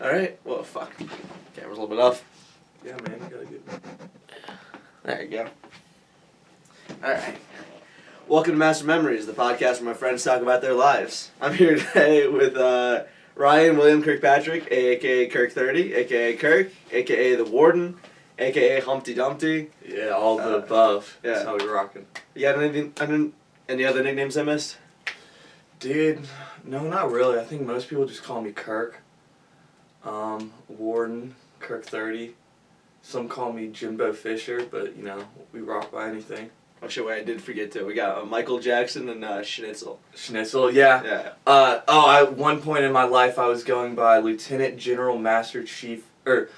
Alright, well, fuck. Camera's a little bit off. Yeah, man, you gotta get... There you go. Alright. Welcome to Master Memories, the podcast where my friends talk about their lives. I'm here today with Ryan William Kirkpatrick, a.k.a. Kirk30, a.k.a. Kirk, a.k.a. The Warden, a.k.a. Humpty Dumpty. Yeah, all the above. Yeah. That's how we rockin'. You got any other nicknames I missed? Dude, no, not really. I think most people just call me Kirk. Warden, Kirk30. Some call me Jimbo Fisher, but, you know, we rock by anything. Oh shit, wait, I did forget to. We got Michael Jackson and Schnitzel. Schnitzel, yeah. Yeah. At one point in my life, I was going by Lieutenant General Master Chief, or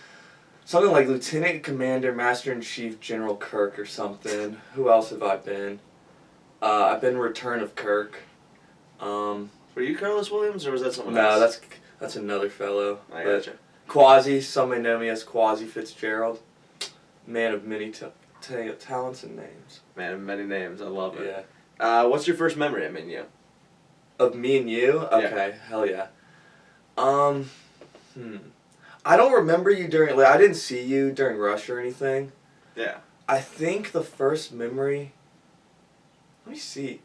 something like Lieutenant Commander Master in Chief General Kirk or something. Who else have I been? I've been Return of Kirk. Were you Carlos Williams, or was that someone No, else? that's another fellow. I gotcha. Quasi, some may know me as Quasi Fitzgerald. Man of many talents and names. Man of many names, I love it. Yeah. What's your first memory of me and you? Of me and you? Okay, Yeah. hell yeah. I don't remember you during, like, I didn't see you during Rush or anything. Yeah. I think the first memory, let me see.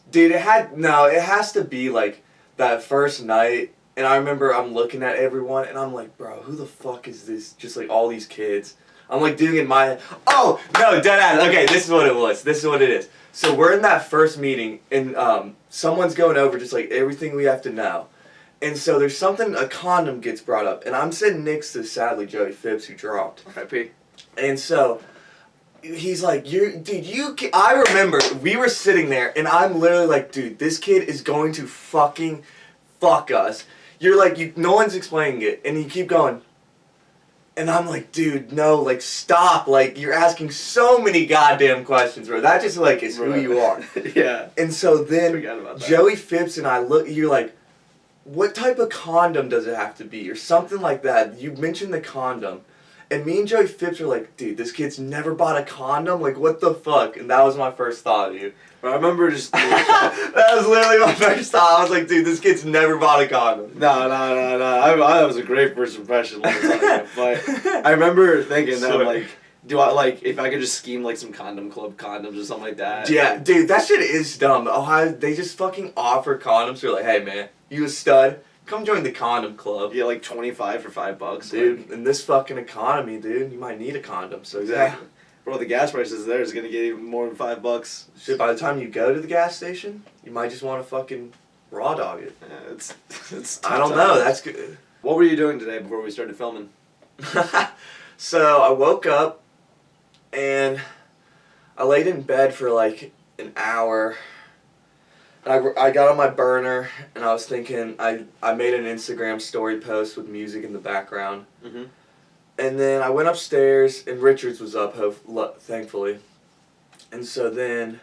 Dude, it has to be, like, that first night, and I remember I'm looking at everyone, and I'm like, bro, who the fuck is this? Just, like, all these kids. I'm, like, doing in my head, oh, no, deadass, okay, this is what it was, this is what it is. So we're in that first meeting, and someone's going over just, like, everything we have to know. And so there's something, a condom gets brought up, and I'm sitting next to, sadly, Joey Phipps, who dropped. R.I.P. And so he's like, I remember we were sitting there, and I'm literally like, dude, this kid is going to fucking fuck us. You're like, no one's explaining it, and you keep going. And I'm like, dude, no, like, stop. Like, you're asking so many goddamn questions, bro. That just, like, is who you are. Yeah. And so then Forgot about that. Joey Phipps and I look, you're like, what type of condom does it have to be? Or something like that. You mentioned the condom. And me and Joey Phipps are like, dude, this kid's never bought a condom? Like, what the fuck? And that was my first thought, dude. I remember just... That was literally my first thought. I was like, dude, this kid's never bought a condom. No. That was a great first impression, let me tell you. But I remember thinking that, like, if I could just scheme, like, some condom club condoms or something like that. Yeah, dude, that shit is dumb. Ohio, they just fucking offer condoms. They're like, hey, man, you a stud? Come join the condom club. Yeah, like 25 for $5. Dude, like, in this fucking economy, dude, you might need a condom. So exactly. Bro, the gas prices there is going to get even more than $5. Shit, by the time you go to the gas station, you might just want to fucking raw dog it. Yeah, it's I don't know, that's good. What were you doing today before we started filming? So, I woke up, and I laid in bed for like an hour. I got on my burner, and I was thinking, I made an Instagram story post with music in the background. Mm-hmm. And then I went upstairs, and Richards was up, thankfully. And so then,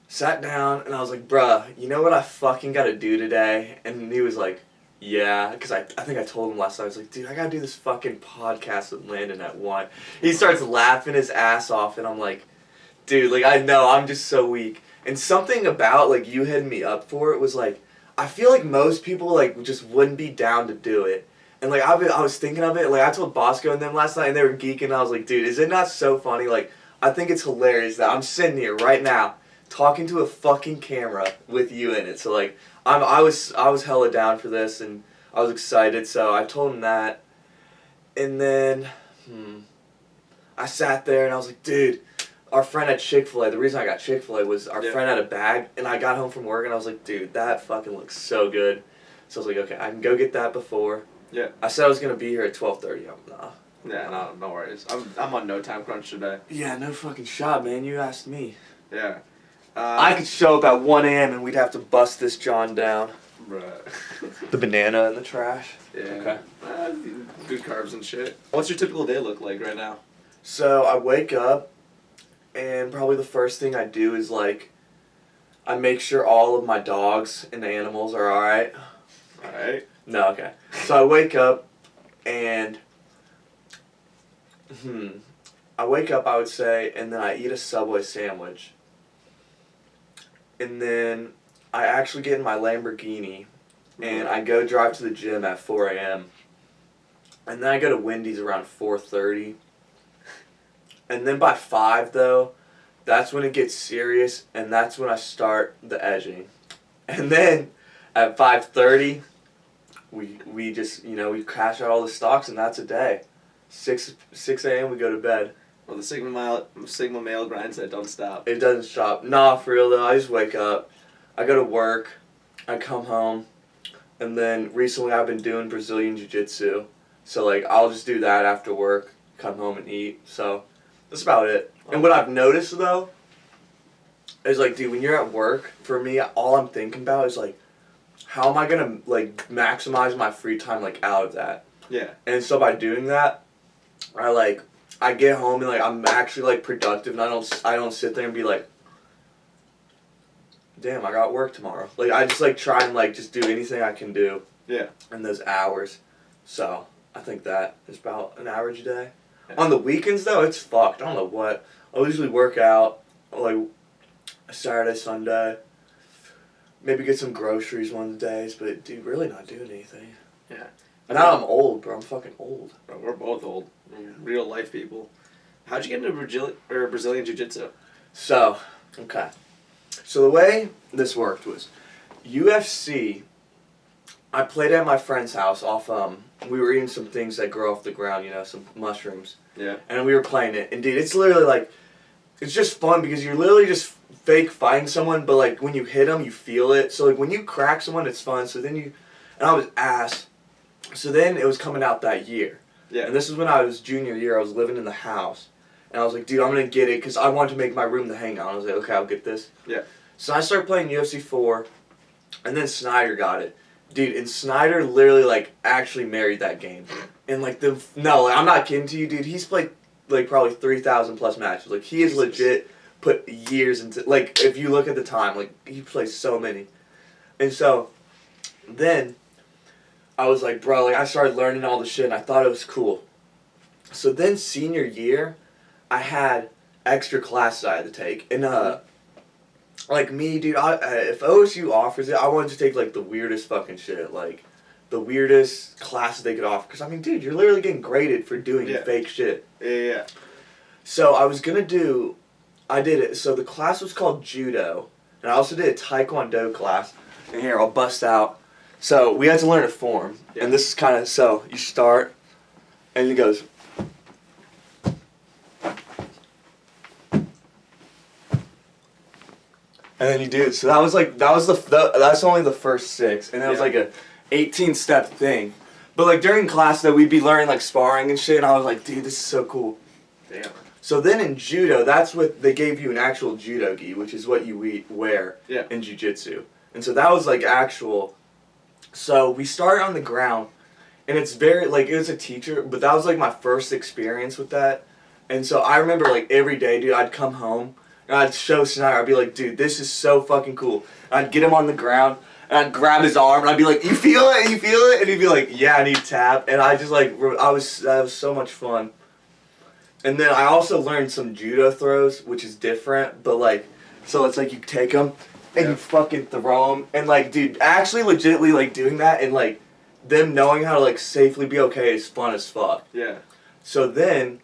sat down, and I was like, bruh, you know what I fucking gotta do today? And he was like, yeah, because I think I told him last night, I was like, dude, I gotta do this fucking podcast with Landon at 1. He starts laughing his ass off, and I'm like, dude, like, I know, I'm just so weak. And something about, like, you hitting me up for it was, like, I feel like most people, like, just wouldn't be down to do it. And, like, I was thinking of it, like, I told Bosco and them last night, and they were geeking, and I was like, dude, is it not so funny? Like, I think it's hilarious that I'm sitting here right now talking to a fucking camera with you in it. So, like, I was hella down for this, and I was excited, so I told him that. And then, I sat there, and I was like, dude, our friend at Chick-fil-A, the reason I got Chick-fil-A was our friend had a bag, and I got home from work, and I was like, dude, that fucking looks so good. So I was like, okay, I can go get that before. Yeah. I said I was going to be here at 12:30. Nah. Yeah, no worries. I'm on no time crunch today. Yeah, no fucking shot, man. You asked me. Yeah. I could show up at 1 a.m. and we'd have to bust this John down. Bruh. The banana in the trash. Yeah. Okay. Good carbs and shit. What's your typical day look like right now? So I wake up, and probably the first thing I do is, like, I make sure all of my dogs and animals are alright. Alright. No, okay. So I wake up, and I would say, and then I eat a Subway sandwich. And then I actually get in my Lamborghini, and I go drive to the gym at 4 a.m. And then I go to Wendy's around 4:30. And then by 5, though, that's when it gets serious, and that's when I start the edging. And then at 5:30, we just, we crash out all the stocks, and that's a day. 6 a.m. we go to bed. Well, the Sigma male grind set don't stop. It doesn't stop. Nah, for real, though. I just wake up. I go to work. I come home. And then recently I've been doing Brazilian Jiu Jitsu. So, I'll just do that after work, come home and eat. So, that's about it. And what I've noticed, though, is, dude, when you're at work, for me, all I'm thinking about is, how am I going to, maximize my free time, out of that? Yeah. And so by doing that, I get home and, I'm actually, productive, and I don't sit there and be like, damn, I got work tomorrow. I just, try and, just do anything I can do. Yeah. In those hours. So, I think that is about an average day. Yeah. On the weekends, though, it's fucked. I don't know what. I'll usually work out, Saturday, Sunday. Maybe get some groceries one of the days, but, dude, really not doing anything. Yeah. Now I'm old, bro. I'm fucking old. Bro, we're both old. We're real life people. How'd you get into Brazilian Jiu Jitsu? So, okay. So the way this worked was, UFC, I played at my friend's house off, we were eating some things that grow off the ground, some mushrooms. Yeah. And we were playing it. And dude, it's literally it's just fun because you're literally just fake fighting someone, but when you hit them, you feel it. So when you crack someone, it's fun. So then and I was ass. So then it was coming out that year. Yeah. And this is when I was junior year. I was living in the house. And I was like, dude, I'm going to get it because I wanted to make my room the hangout. I was like, okay, I'll get this. Yeah. So I started playing UFC 4, and then Snyder got it. Dude, and Snyder literally, actually married that game. And, I'm not kidding to you, dude. He's played, probably 3,000 plus matches. He is legit put years into, if you look at the time, he plays so many. And so, then, I was like, bro, I started learning all the shit, and I thought it was cool. So then, senior year, I had extra classes I had to take. And, me, dude, if OSU offers it, I wanted to take, the weirdest fucking shit. The weirdest classes they could offer. Because, dude, you're literally getting graded for doing fake shit. Yeah. So, I did it. So, the class was called Judo. And I also did a Taekwondo class. And here, I'll bust out. So, we had to learn a form. Yeah. And this is kind of, so, you start, and it goes... And then you do it. So that's only the first 6, and it was a 18-step thing. But during class though, we'd be learning sparring and shit, and I was like, dude, this is so cool. Damn. So then in judo, that's what they gave you an actual judo gi, which is what you wear in jiu-jitsu. And so that was actual. So we started on the ground, and it's very it was a teacher, but that was my first experience with that. And so I remember every day, dude, I'd come home. And I'd show Snyder, I'd be like, dude, this is so fucking cool. And I'd get him on the ground, and I'd grab his arm, and I'd be like, you feel it? You feel it? And he'd be like, yeah, and he'd tap. And I just that was so much fun. And then I also learned some judo throws, which is different, but so it's you take them, and you fucking throw them. And dude, actually legitimately doing that, and them knowing how to safely be okay is fun as fuck. Yeah. So then...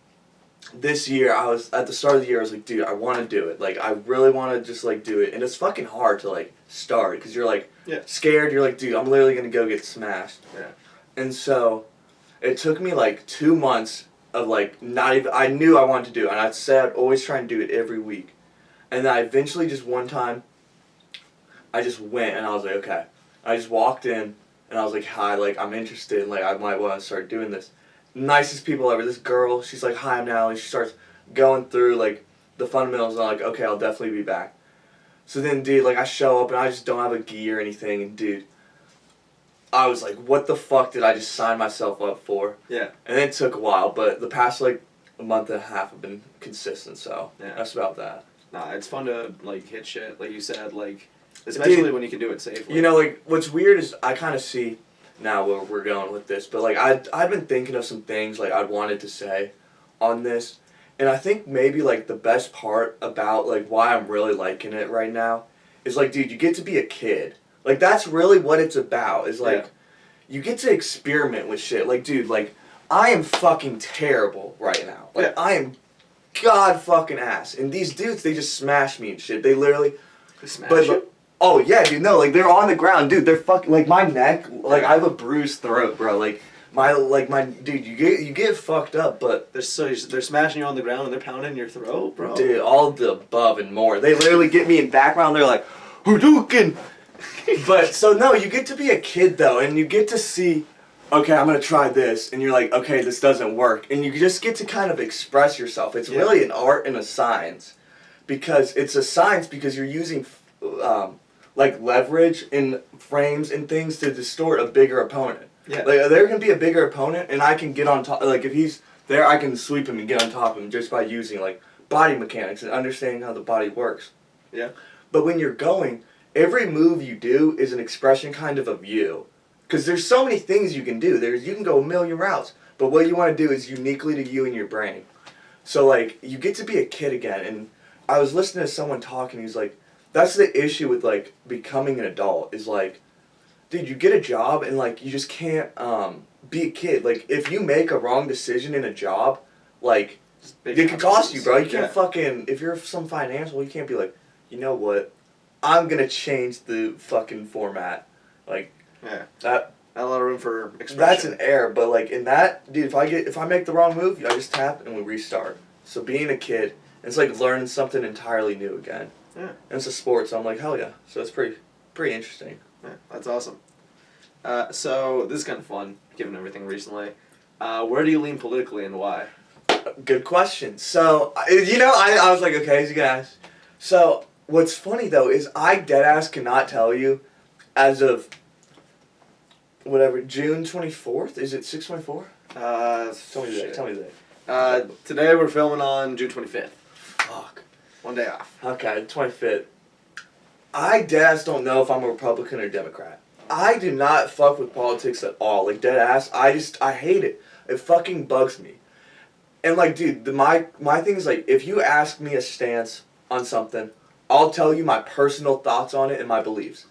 This year, at the start of the year, I was like, dude, I want to do it. I really want to just, do it. And it's fucking hard to, start, because you're, scared. You're like, dude, I'm literally going to go get smashed. Yeah. And so, it took me, 2 months of, not even, I knew I wanted to do it. And I'd say I'd always try and do it every week. And then I eventually, just one time, I just went, and I was like, okay. I just walked in, and I was like, hi, I'm interested, and, I might want to start doing this. Nicest people ever. This girl, she's like, hi, I'm Natalie. She starts going through, the fundamentals, and I'm like, okay, I'll definitely be back. So then, dude, I show up, and I just don't have a gi or anything, and, dude, I was like, what the fuck did I just sign myself up for? Yeah. And it took a while, but the past, a month and a half have been consistent, so that's about that. Nah, it's fun to, hit shit, like you said, especially dude, when you can do it safely. What's weird is I kind of see... now where we're going with this, but I'd been thinking of some things I'd wanted to say on this, and I think maybe the best part about why I'm really liking it right now is dude, you get to be a kid Like, that's really what it's about, is, like, Yeah. you get to experiment with shit. Like, dude, like, I am fucking terrible right now. Like, Yeah. I am god fucking ass. And these dudes, they just smash me and shit. They literally... Smash you? Oh, yeah, dude, no, like, they're on the ground. Dude, they're fucking... Like, my neck, like, I have a bruised throat, bro. Like, my... Dude, you get fucked up, but... They're smashing you on the ground and they're pounding your throat, bro. Dude, all of the above and more. They literally get me in background. They're like, Hadouken! But, so, no, you get to be a kid, though, and you get to see... Okay, I'm gonna try this, and you're like, okay, this doesn't work, and you just get to kind of express yourself. It's really an art and a science, because it's a science because you're using, like, leverage in frames and things to distort a bigger opponent. Yeah. Like, there can be a bigger opponent, and I can get on top. Like, if he's there, I can sweep him and get on top of him just by using, like, body mechanics and understanding how the body works. Yeah. But when you're going, every move you do is an expression kind of you. Because there's so many things you can do. You can go a million routes. But what you want to do is uniquely to you and your brain. So, like, you get to be a kid again. And I was listening to someone talking. He's like, that's the issue with, like, becoming an adult. Is, like, dude, you get a job and, like, you just can't be a kid. Like, if you make a wrong decision in a job, like, it could cost you, bro. You can't fucking... If you're some financial, you can't be like, you know what? I'm going to change the fucking format. Like... Yeah. That a lot of room for expression. That's an error, but like in that, dude, if I make the wrong move, I just tap and we restart. So being a kid, it's like learning something entirely new again. Yeah. And it's a sport, so I'm like, hell yeah. So it's pretty interesting. Yeah, that's awesome. So this is kind of fun, given everything recently. Where do you lean politically and why? Good question. So, I was like, okay, he's gonna ask. So, what's funny though is I deadass cannot tell you as of whatever, June 24th? Is it 6/24? Tell me the date. Today we're filming on June 25th. Fuck. One day off. Okay, 25th. I deadass don't know if I'm a Republican or Democrat. I do not fuck with politics at all. Like, deadass, I hate it. It fucking bugs me. And, like, dude, my thing is, like, if you ask me a stance on something, I'll tell you my personal thoughts on it and my beliefs.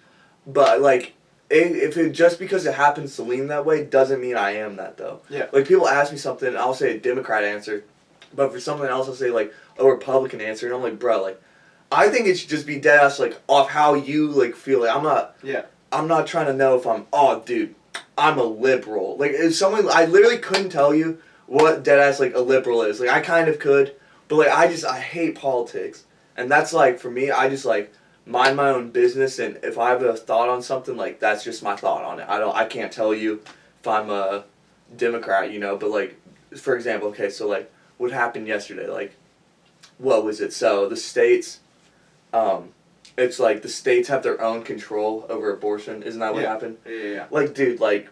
But, like... If it just because it happens to lean that way doesn't mean I am that though. Yeah. Like people ask me something, and I'll say a Democrat answer, but for something else I'll say like a Republican answer, and I'm like, bro, like, I think it should just be dead ass like off how you like feel. Like I'm not trying to know if dude, I'm a liberal. Like if someone, I literally couldn't tell you what dead ass like a liberal is. Like I kind of could, but like I hate politics, and that's like for me, I just like. Mind my own business, and if I have a thought on something, like that's just my thought on it. I can't tell you if I'm a Democrat, but like for example, okay, so like what happened yesterday, like what was it? So the states, it's like the states have their own control over abortion. Isn't that what happened? Yeah. Like, dude, like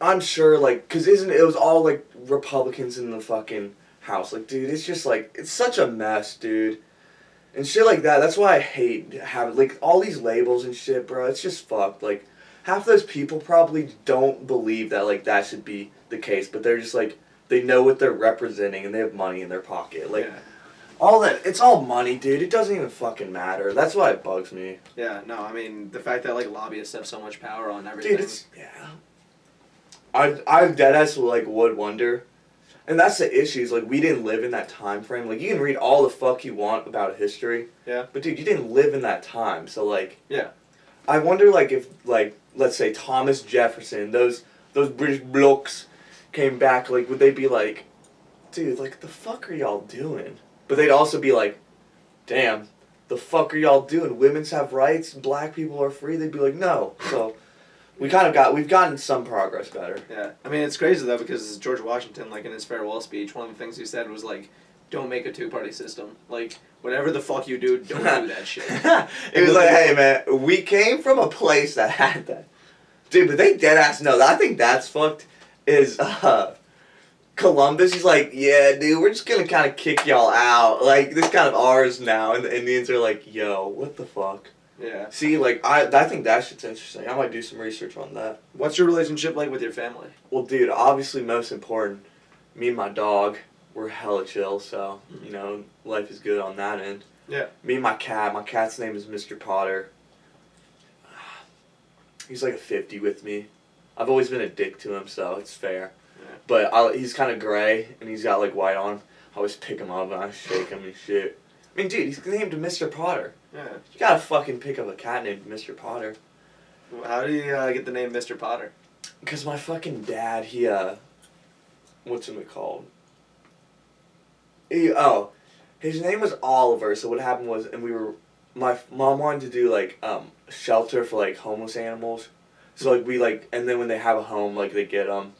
I'm sure, like, cause it was all like Republicans in the fucking House. Like, dude, it's just like it's such a mess, dude. And shit like that, that's why I hate having, like, all these labels and shit, bro. It's just fucked. Like, half those people probably don't believe that, like, that should be the case. But they're just, like, they know what they're representing and they have money in their pocket. Like, all that, it's all money, dude. It doesn't even fucking matter. That's why it bugs me. Yeah, no, I mean, the fact that, like, lobbyists have so much power on everything. Dude, I deadass, like, would wonder... And that's the issue, is, like, we didn't live in that time frame. Like, you can read all the fuck you want about history. Yeah. But, dude, you didn't live in that time. So, like... Yeah. I wonder, like, if, like, let's say Thomas Jefferson, those British blokes came back, like, would they be like, dude, like, the fuck are y'all doing? But they'd also be like, damn, the fuck are y'all doing? Women's have rights, black people are free. They'd be like, no. So... we've gotten some progress better. Yeah. I mean, it's crazy, though, because George Washington, like, in his farewell speech, one of the things he said was, like, don't make a two-party system. Like, whatever the fuck you do, don't do that shit. It was like, hey, man, we came from a place that had that. Dude, but they deadass know. I think that's fucked, is, Columbus, he's like, yeah, dude, we're just gonna kind of kick y'all out. Like, this kind of ours now. And the Indians are like, yo, what the fuck? Yeah. See, like, I think that shit's interesting. I might do some research on that. What's your relationship like with your family? Well, dude, obviously most important, me and my dog, we're hella chill, so, life is good on that end. Yeah. Me and my cat's name is Mr. Potter. he's like a 50 with me. I've always been a dick to him, so it's fair. Yeah. But he's kind of gray, and he's got like white on. I always pick him up and I shake him and shit. I mean, dude, he's named Mr. Potter. Yeah. You gotta fucking pick up a cat named Mr. Potter. How do you get the name Mr. Potter? Because my fucking dad, what's him called? His name was Oliver, so what happened was, my mom wanted to do, like, shelter for, like, homeless animals. So, like, and then when they have a home, like, they get them.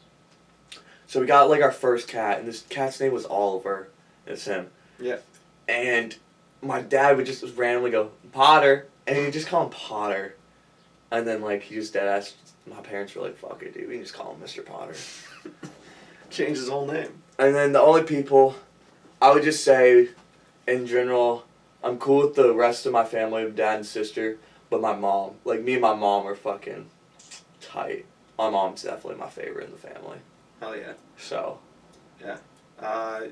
So we got, like, our first cat, and this cat's name was Oliver. It's him. Yeah. And my dad would just randomly go, Potter, and he'd just call him Potter. And then, like, he just deadass, my parents were like, fuck it, dude, we can just call him Mr. Potter. Change his whole name. And then the only people, I would just say, in general, I'm cool with the rest of my family, dad and sister, but my mom, like, me and my mom are fucking tight. My mom's definitely my favorite in the family. Hell yeah. So. Yeah.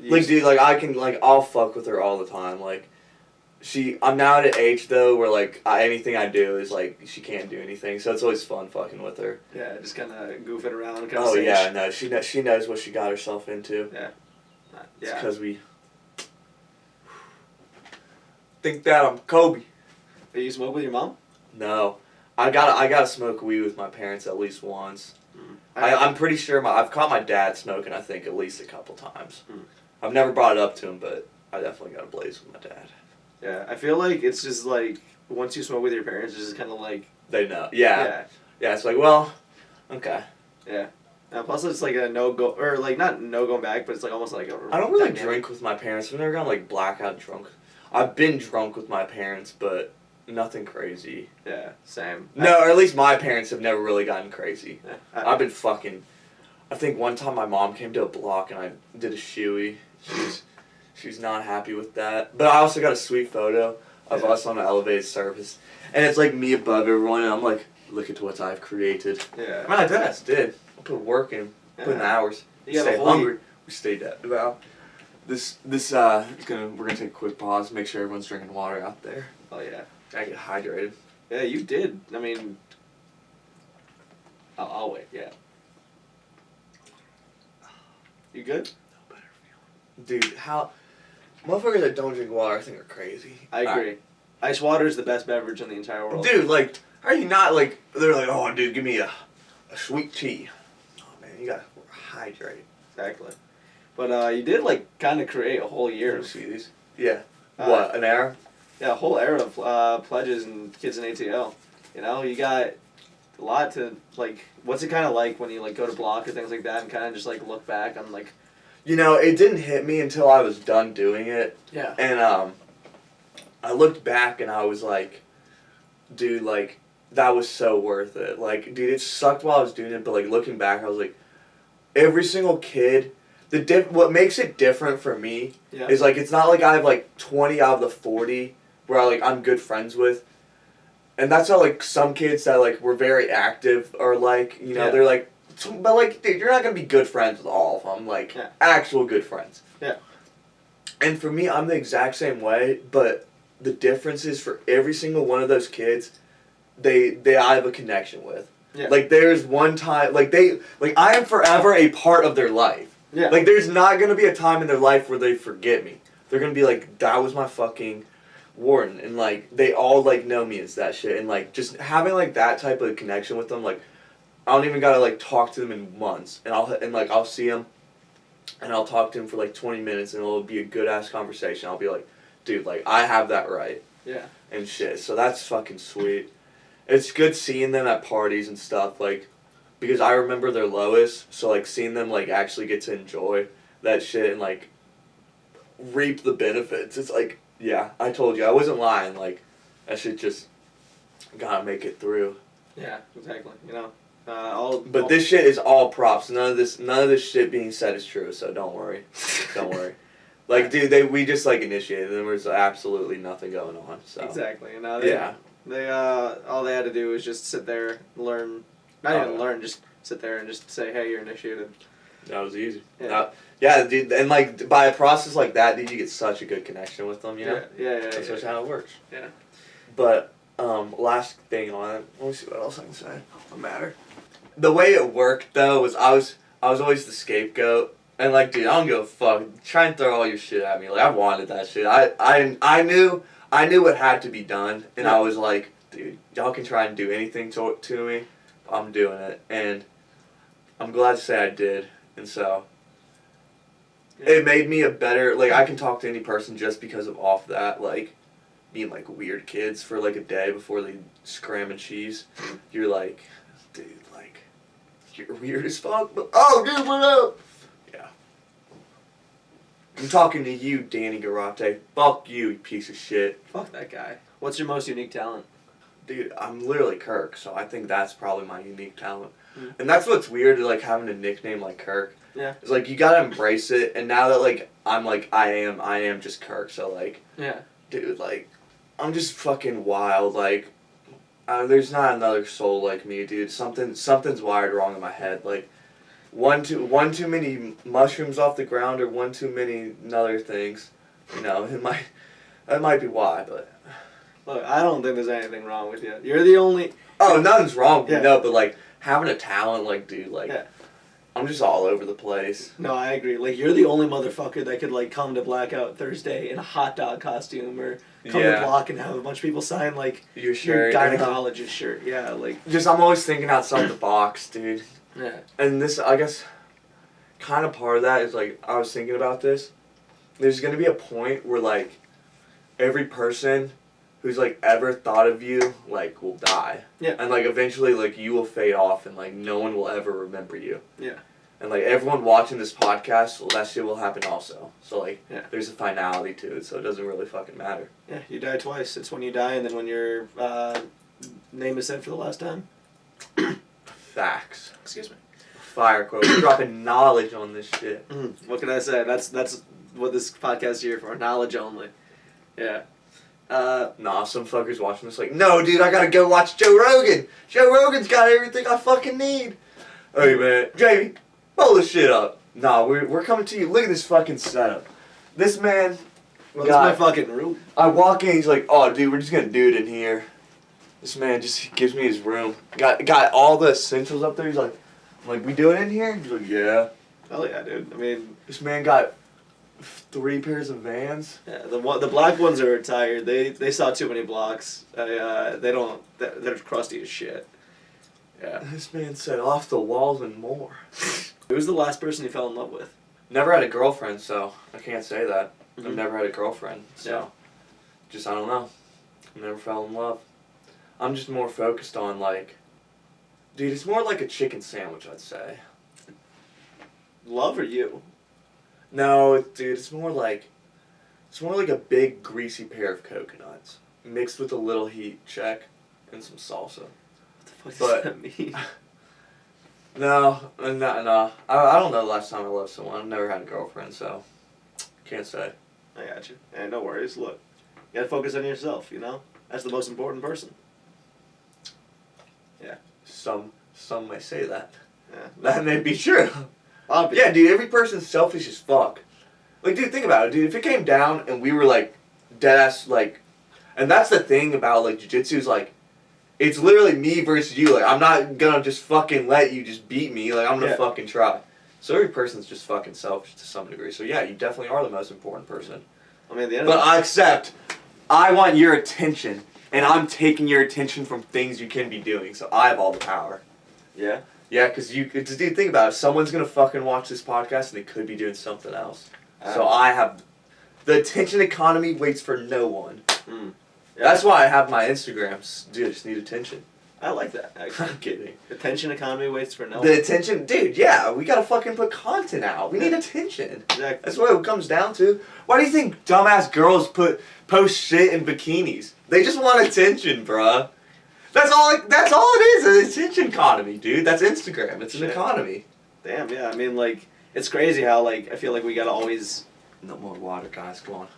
Dude, like, I'll fuck with her all the time, like, I'm now at an age, though, where, like, anything I do is, like, she can't do anything, so it's always fun fucking with her. Yeah, just kind of goofing around. Oh, yeah, no, she knows what she got herself into. Yeah. It's because we think that I'm Kobe. Do you smoke with your mom? No. I gotta smoke weed with my parents at least once. I'm pretty sure I've caught my dad smoking, I think, at least a couple times. I've never brought it up to him, but I definitely got a blaze with my dad. Yeah, I feel like it's just like, once you smoke with your parents, it's just kind of like... They know. Yeah. Yeah, it's like, well, okay. Yeah. Plus it's like a no-go, or like, not no going back, but it's like almost like a... I don't really drink with my parents. I've never gone like blackout drunk. I've been drunk with my parents, but nothing crazy. Yeah, same. No, or at least my parents have never really gotten crazy. Yeah, I've been fucking... I think one time my mom came to a block and I did a shoey. She's not happy with that. But I also got a sweet photo of us on an elevated surface. And it's like me above everyone, and I'm like, look at what I've created. Yeah. I mean, I did. I put work in, put in hours. We stayed hungry. We stayed dead. Well, we're gonna take a quick pause, make sure everyone's drinking water out there. Oh yeah. I get hydrated. Yeah, you did. I mean, I'll wait. Yeah. You good? No better feeling. Dude, motherfuckers that don't drink water I think are crazy. I agree. Right. Ice water is the best beverage in the entire world. Dude, like, how are you not, like, they're like, oh, dude, give me a sweet tea. Oh, man, you gotta hydrate. Exactly. But you did, like, kind of create a whole year. See these? Yeah. What, an era? Yeah, a whole era of pledges and kids in ATL. You know, you got a lot to, like, what's it kind of like when you, like, go to block or things like that and kind of just, like, look back on, like... You know, it didn't hit me until I was done doing it. Yeah. And, I looked back and I was like, dude, like, that was so worth it. Like, dude, it sucked while I was doing it, but, like, looking back, I was like, every single kid, what makes it different for me is, like, it's not like I have, like, 20 out of the 40 where, I'm good friends with. And that's how, like, some kids that, like, were very active are, like, you know, they're, like, but, like, dude, you're not going to be good friends with all of them. Like, actual good friends. Yeah. And for me, I'm the exact same way, but... The difference is for every single one of those kids, I have a connection with. Yeah. Like, there's one time, I am forever a part of their life. Yeah. Like, there's not going to be a time in their life where they forget me. They're going to be like, that was my fucking warden. And, like, they all, like, know me as that shit. And, like, just having, like, that type of connection with them, like, I don't even got to, like, talk to them in months. And I'll see them, and I'll talk to them for, like, 20 minutes, and it'll be a good-ass conversation. I'll be like, dude, like, I have that right. Yeah. And shit, so that's fucking sweet. It's good seeing them at parties and stuff, like, because I remember their lowest, so, like, seeing them, like, actually get to enjoy that shit and, like, reap the benefits. It's like, yeah, I told you, I wasn't lying, like, that shit just gotta make it through. Yeah, exactly, you know. But this shit is all props. None of this shit being said is true, so don't worry. Don't worry. Like, dude, we just, like, initiated. There was absolutely nothing going on, so. Exactly. You know, they all they had to do was just sit there, learn, learn, just sit there and just say, hey, you're initiated. That was easy. Yeah. Dude, and, like, by a process like that, dude, you get such a good connection with them, you know? Yeah. That's how it works. Yeah. But, last thing on it. Let me see what else I can say. No matter. The way it worked though was I was always the scapegoat. And like, dude, I don't give a fuck. Try and throw all your shit at me. Like, I wanted that shit. I knew what had to be done, and I was like, dude, y'all can try and do anything to me. I'm doing it, and I'm glad to say I did. And so, it made me a better, like, I can talk to any person just because of off that, like, being like weird kids for like a day before they scram and cheese. You're like, dude, like, you're weird as fuck, but oh, dude, what up? I'm talking to you, Danny Garate. Fuck you, you piece of shit. Fuck that guy. What's your most unique talent? Dude, I'm literally Kirk, so I think that's probably my unique talent. Mm. And that's what's weird, like, having a nickname like Kirk. Yeah. It's like, you gotta embrace it, and now that, like, I'm like, I am just Kirk, so, like, yeah, dude, like, I'm just fucking wild, like, there's not another soul like me, dude. Something's wired wrong in my head, like, one too many mushrooms off the ground or one too many other things, you know, that might be why, but. Look, I don't think there's anything wrong with you. You're the only. Oh, nothing's wrong with yeah. me, no, but like having a talent, like, dude, like, yeah. I'm just all over the place. No, I agree. Like, you're the only motherfucker that could like come to Blackout Thursday in a hot dog costume or come to Block and have a bunch of people sign like your shirt, your gynecologist shirt. Yeah, like. Just I'm always thinking outside the box, dude. Yeah. And this, I guess, kind of part of that is, like, I was thinking about this. There's going to be a point where, like, every person who's, like, ever thought of you, like, will die. Yeah. And, like, eventually, like, you will fade off and, like, no one will ever remember you. Yeah. And, like, everyone watching this podcast, well, that shit will happen also. So, like, yeah. There's a finality to it, so it doesn't really fucking matter. Yeah, you die twice. It's when you die and then when your name is said for the last time. Facts. Excuse me. Fire quote. We're dropping knowledge on this shit. What can I say? That's what this podcast is here for. Knowledge only. Yeah. Nah, some fuckers watching this like, no, dude, I gotta go watch Joe Rogan. Joe Rogan's got everything I fucking need. Hey, man, Jamie, pull this shit up. Nah, we're coming to you. Look at this fucking setup. This man. Well, that's my fucking room. I walk in, he's like, oh, dude, we're just gonna do it in here. This man just gives me his room. Got all the essentials up there. He's like, we do it in here? He's like, yeah. Hell yeah, dude. I mean, this man got 3 pairs of Vans. Yeah, the black ones are retired. They saw too many blocks. They're crusty as shit. Yeah. This man said off the walls and more. Who was the last person you fell in love with? Never had a girlfriend, so I can't say that. Mm-hmm. I've never had a girlfriend, so yeah. Just I don't know. I never fell in love. I'm just more focused on, like, dude, it's more like a chicken sandwich, I'd say. Love or you? No, dude, it's more like a big greasy pair of coconuts mixed with a little heat check and some salsa. What the fuck does that mean? No. I don't know the last time I loved someone. I've never had a girlfriend, so can't say. I got you. And no worries. Look, you gotta focus on yourself. You know, that's the most important person. Yeah. Some may say that. Yeah. That may be true. Obviously. Yeah, dude, every person's selfish as fuck. Like, dude, think about it, dude. If it came down and we were, like, deadass, like... And that's the thing about, like, jiu-jitsu is, like, it's literally me versus you. Like, I'm not gonna just fucking let you just beat me. Like, I'm gonna fucking try. So every person's just fucking selfish to some degree. So, yeah, you definitely are the most important person. I mean, at the end but I accept. I want your attention. And I'm taking your attention from things you can be doing. So I have all the power. Yeah? Yeah, because dude, think about it. Someone's going to fucking watch this podcast and they could be doing something else. So I have... The attention economy waits for no one. Yeah. That's why I have my Instagrams. Dude, I just need attention. I like that, actually. I'm kidding. Attention economy waits for no one. The attention... Dude, yeah, we got to fucking put content out. We need attention. Exactly. That's what it comes down to. Why do you think dumbass girls post shit in bikinis? They just want attention, bruh. That's all it is, an attention economy, dude. That's Instagram. It's an economy. Damn, yeah. I mean, like, it's crazy how, like, I feel like we gotta always... No more water, guys. Come on.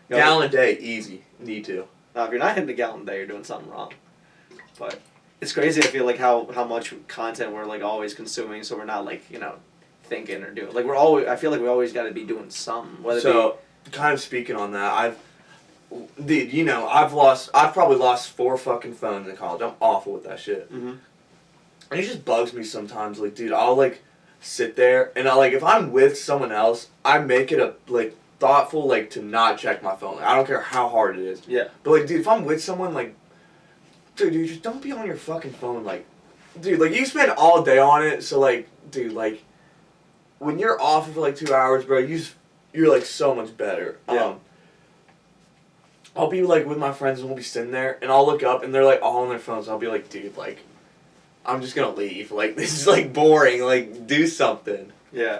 Gallon a day, easy. Need to. Now, if you're not hitting a gallon a day, you're doing something wrong. But it's crazy, I feel like, how much content we're, like, always consuming, so we're not, like, you know, thinking or doing... Like, I feel like we always gotta be doing something. Kind of speaking on that, dude, you know, I've probably lost 4 fucking phones in college. I'm awful with that shit. Mm-hmm. And it just bugs me sometimes. Like, dude, I'll, like, sit there, and if I'm with someone else, I make it thoughtful, like, to not check my phone. Like, I don't care how hard it is. Yeah. But, like, dude, if I'm with someone, like, dude, just don't be on your fucking phone, like, dude, like, you spend all day on it, so, like, dude, like, when you're off for, like, 2 hours, bro, you're, like, so much better. Yeah. I'll be, like, with my friends, and we'll be sitting there, and I'll look up, and they're, like, all on their phones, and I'll be like, dude, like, I'm just gonna leave. Like, this is, like, boring. Like, do something. Yeah.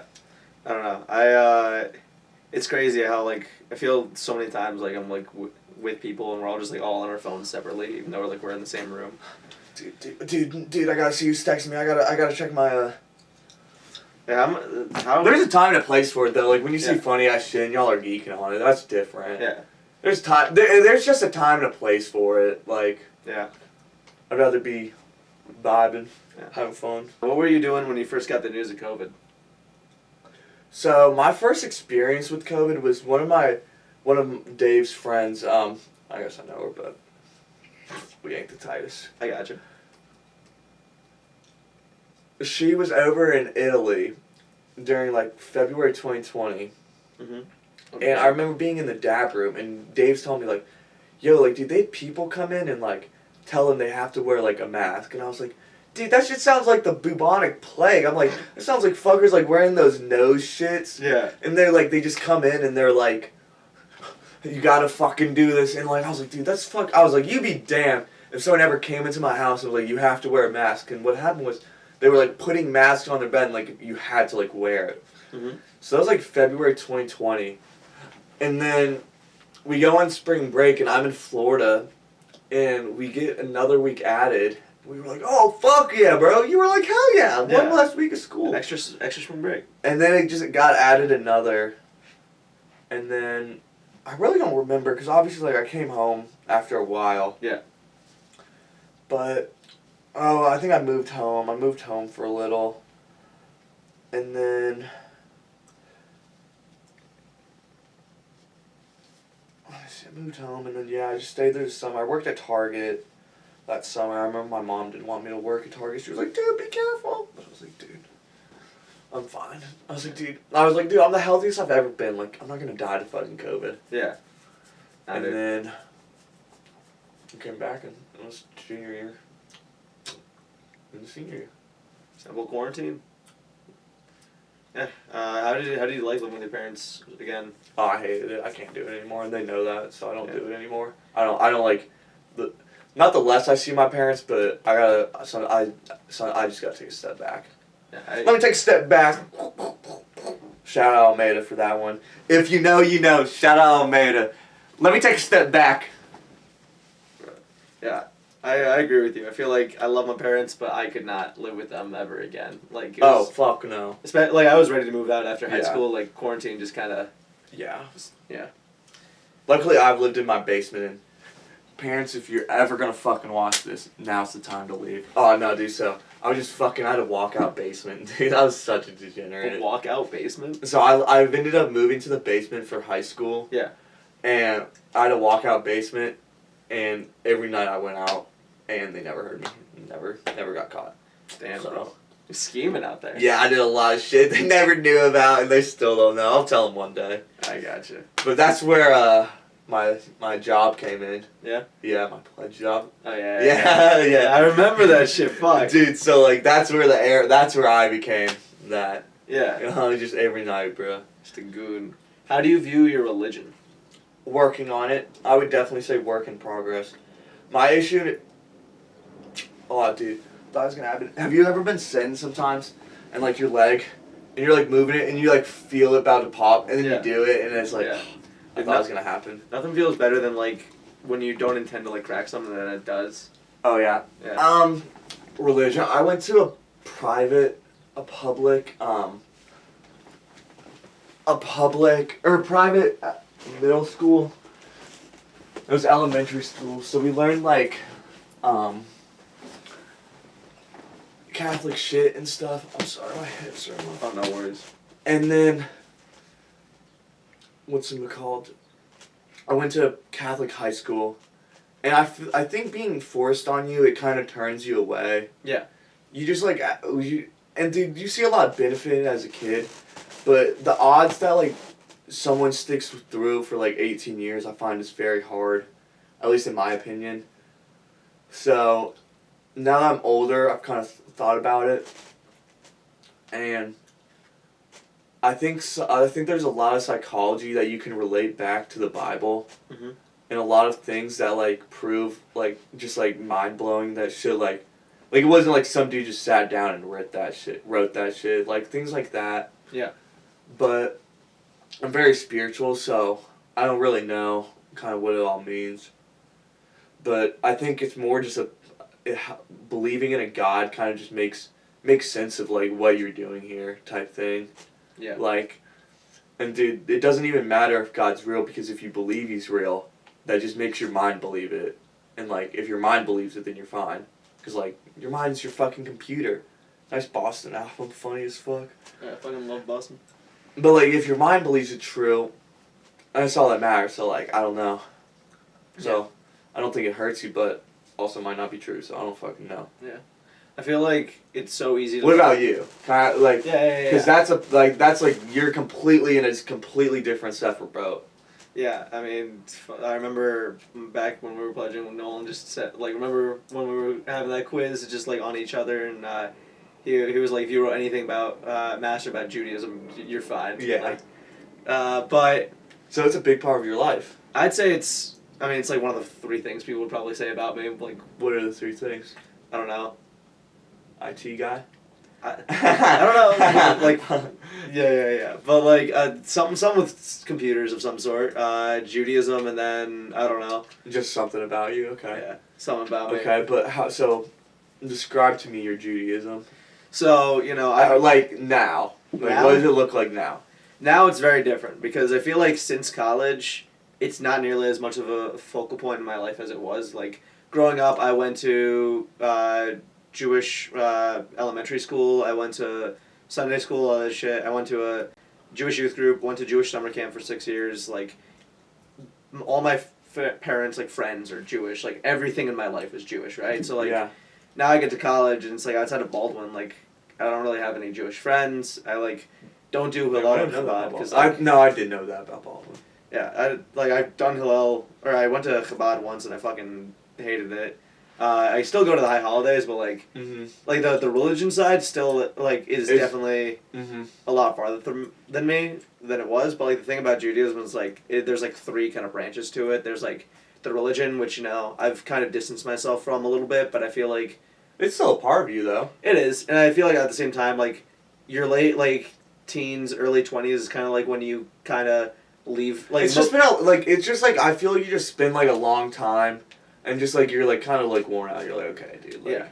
I don't know. It's crazy how, like, I feel so many times, like, I'm, like, with people, and we're all just, like, all on our phones separately, even though we're in the same room. Dude, I gotta see who's texting me. I gotta check my, Yeah, There's a time and a place for it, though. Like, when you see Yeah. funny-ass shit and y'all are geeking on it, that's different. Yeah. There's time. There's just a time and a place for it. Like, Yeah. I'd rather be vibing, Yeah. having fun. What were you doing when you first got the news of COVID? So, my first experience with COVID was one of Dave's friends, I guess I know her, but we ain't the tightest. I got you. She was over in Italy during, like, February 2020. Mm-hmm. Okay. And I remember being in the dab room, and Dave's telling me, like, yo, like, dude, they had people come in and, like, tell them they have to wear, like, a mask. And I was like, dude, that shit sounds like the bubonic plague. I'm like, it sounds like fuckers, like, wearing those nose shits. Yeah. And they're, like, they just come in and they're, like, you gotta fucking do this. And, like, I was like, dude, I was like, you be damned if someone ever came into my house and was like, you have to wear a mask. And what happened was they were, like, putting masks on their bed and, like, you had to, like, wear it. Mm-hmm. So that was, like, February 2020. And then we go on spring break, and I'm in Florida, and we get another week added. We were like, oh, fuck yeah, bro. You were like, hell yeah. One last week of school. Extra spring break. And then it just got added another. And then I really don't remember, because obviously, like, I came home after a while. Yeah. But, I think I moved home. I moved home for a little. And then I moved home, and then, I just stayed there this summer. I worked at Target that summer. I remember my mom didn't want me to work at Target. She was like, dude, be careful. But I was like, dude, I'm fine. I was like, dude, I'm the healthiest I've ever been. Like, I'm not going to die to fucking COVID. Yeah. And then I came back, and it was junior year. In the senior year. Simple quarantine. Yeah. How did you like living with your parents again? Oh, I hated it. I can't do it anymore, and they know that, so I don't do it anymore. I don't like not the less I see my parents, but I just gotta take a step back. Yeah, Let me take a step back. Shout out Almeida for that one. If you know, you know. Shout out Almeida. Let me take a step back. Yeah. I agree with you. I feel like I love my parents, but I could not live with them ever again. Like, Fuck no. Like, I was ready to move out after high Yeah. school. Like, quarantine just kind of. Yeah. Yeah. Luckily, I've lived in my basement, and parents, if you're ever gonna fucking watch this, now's the time to leave. Oh, no, dude, so I was just I had a walkout basement, dude. I was such a degenerate. A walkout basement? So I've ended up moving to the basement for high school. Yeah. And I had a walkout basement, and every night I went out, and they never heard me. Never got caught. Damn, bro. You're scheming out there. Yeah, I did a lot of shit they never knew about, and they still don't know. I'll tell them one day. I gotcha. But that's where my job came in. Yeah? Yeah, my pledge job. Oh, yeah. Yeah. I remember that shit. Fuck. Dude, so, like, that's where I became that. Yeah. You know, just every night, bro. Just a goon. How do you view your religion? Working on it. I would definitely say work in progress. My issue... Oh, dude. Thought it was gonna happen. Have you ever been sitting sometimes, and, like, your leg, and you're, like, moving it, and you, like, feel it about to pop, and then you do it, and it's like, I thought it was gonna happen. Nothing feels better than, like, when you don't intend to, like, crack something, and then it does. Oh, yeah. Religion. I went to private middle school. It was elementary school, so we learned, like, Catholic shit and stuff. I'm sorry, my hips are off. Oh, no worries. And then, what's it called? I went to Catholic high school, and I think being forced on you, it kind of turns you away. Yeah. You just like and dude, you see a lot of benefit as a kid, but the odds that like someone sticks through for like 18 years, I find is very hard, at least in my opinion. So now that I'm older, I've kind of thought about it, and I think there's a lot of psychology that you can relate back to the Bible, Mm-hmm. and a lot of things that like prove like just like mind blowing that shit like it wasn't like some dude just sat down and wrote that shit like things like that. Yeah. But I'm very spiritual, so I don't really know kind of what it all means. But I think it's more just believing in a God kind of just makes sense of like what you're doing here type thing. Yeah. Like, and dude, it doesn't even matter if God's real, because if you believe he's real, that just makes your mind believe it. And like, if your mind believes it, then you're fine. Because like, your mind's your fucking computer. Nice Boston album, funny as fuck. Yeah, I fucking love Boston. But like, if your mind believes it's true, that's all that matters. So like, I don't know. So, I don't think it hurts you, but also might not be true, so I don't fucking know. Yeah. I feel like it's so easy to... What about you? Kind of like... Yeah. Because that's you're completely in a completely different separate boat. Yeah, I mean, I remember back when we were pledging, when Nolan just said, like, remember when we were having that quiz just, like, on each other, and he was like, if you wrote anything about, master about Judaism, you're fine. Yeah. Like, but... So it's a big part of your life. I'd say it's like one of the 3 things people would probably say about me, like... What are the 3 things? I don't know. IT guy? I don't know, like, yeah, but like, some with computers of some sort, Judaism, and then, I don't know. Just something about you, okay. Yeah, something about me. Okay, but describe to me your Judaism. So, you know, like, now. Like, now? what does it look like now? Now it's very different, because I feel like since college, it's not nearly as much of a focal point in my life as it was. Like, growing up, I went to, Jewish elementary school. I went to Sunday school, all that shit. I went to a Jewish youth group, went to Jewish summer camp for 6 years. Like, all my parents, like, friends are Jewish. Like, everything in my life is Jewish, right? So, like, now I get to college, and it's like, outside of Baldwin, like, I don't really have any Jewish friends. I, like, don't do Hillel and Chabad. Cause, like, I did know that about Baldwin. Yeah, I've done Hillel, or I went to Chabad once, and I fucking hated it. I still go to the high holidays, but like, like the religion side still like is definitely a lot farther than it was. But like the thing about Judaism is like there's like 3 kind of branches to it. There's like the religion, which you know I've kind of distanced myself from a little bit, but I feel like it's still a part of you though. It is, and I feel like at the same time, like your late like teens, early 20s is kind of like when you kind of leave. Like it's just been it's just like I feel like you just spend like a long time. And just, like, you're, like, kind of, like, worn out. You're like, okay, dude. Like,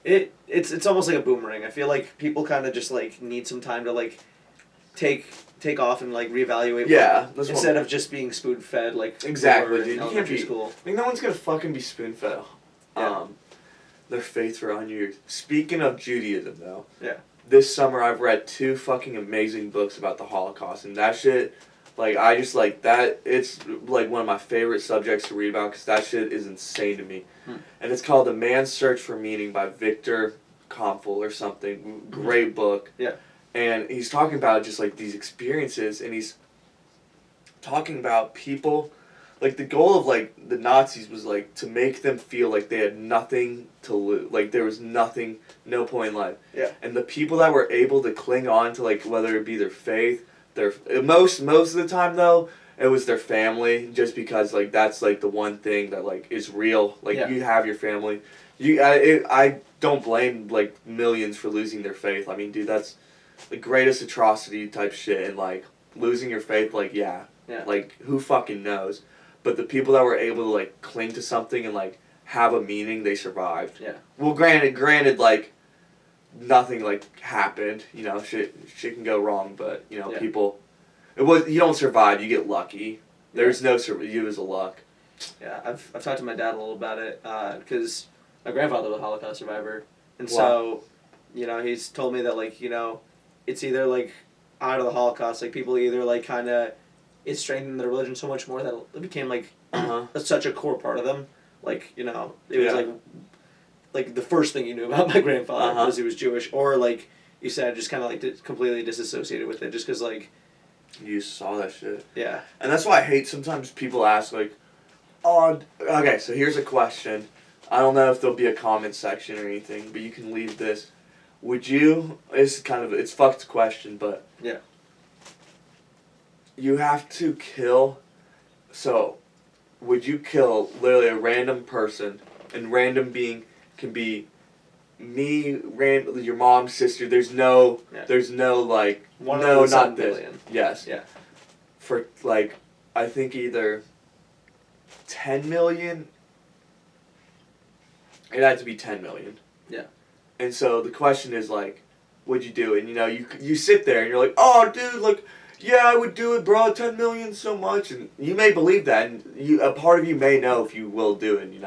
yeah. It's almost like a boomerang. I feel like people kind of just, like, need some time to, like, take off and, like, reevaluate. Yeah. Instead of just being spoon-fed, like, exactly, dude. You can't be... School. I mean, no one's gonna fucking be spoon-fed. Their faith for 100 years. Speaking of Judaism, though. Yeah. This summer, I've read 2 fucking amazing books about the Holocaust. And that shit... Like, I just, like, that, it's, like, one of my favorite subjects to read about, because that shit is insane to me. And it's called The Man's Search for Meaning by Victor Koppel or something. Great book. Yeah. And he's talking about just, like, these experiences, and he's talking about people, like, the goal of, like, the Nazis was, like, to make them feel like they had nothing to lose. Like, there was nothing, no point in life. Yeah. And the people that were able to cling on to, like, whether it be their faith, most of the time though it was their family, just because like that's like the one thing that like is real. Like you have your family. I don't blame like millions for losing their faith. I mean, dude, that's the greatest atrocity type shit, and like losing your faith, like like who fucking knows. But the people that were able to like cling to something and like have a meaning, they survived. Yeah. Well, granted like nothing like happened, you know, shit can go wrong, but you know, people, you don't survive, you get lucky. There's no you as a luck. Yeah, I've talked to my dad a little about it, because my grandfather was a Holocaust survivor, and so, you know, he's told me that like, you know, it's either like out of the Holocaust, like people either like kind of it strengthened their religion so much more that it became like Uh-huh. such a core part of them. Like, it was like the first thing you knew about my grandfather was he was Jewish, or like you said, just kind of like completely disassociated with it, just because like You saw that shit. Yeah. And that's why I hate sometimes people ask like, oh, okay, so here's a question. I don't know if there'll be a comment section or anything, but you can leave this. Would you, it's fucked question, but yeah, you have to kill, so would you kill literally a random person, and random being can be me, your mom, sister, there's no like, no, not this. Billion. Yes. Yeah. For like, I think either 10 million, it had to be 10 million. Yeah. And so the question is like, would you do it? And you sit there and you're like, oh dude, like, yeah, I would do it, bro, 10 million so much. And you may believe that, and a part of you may know if you will do it,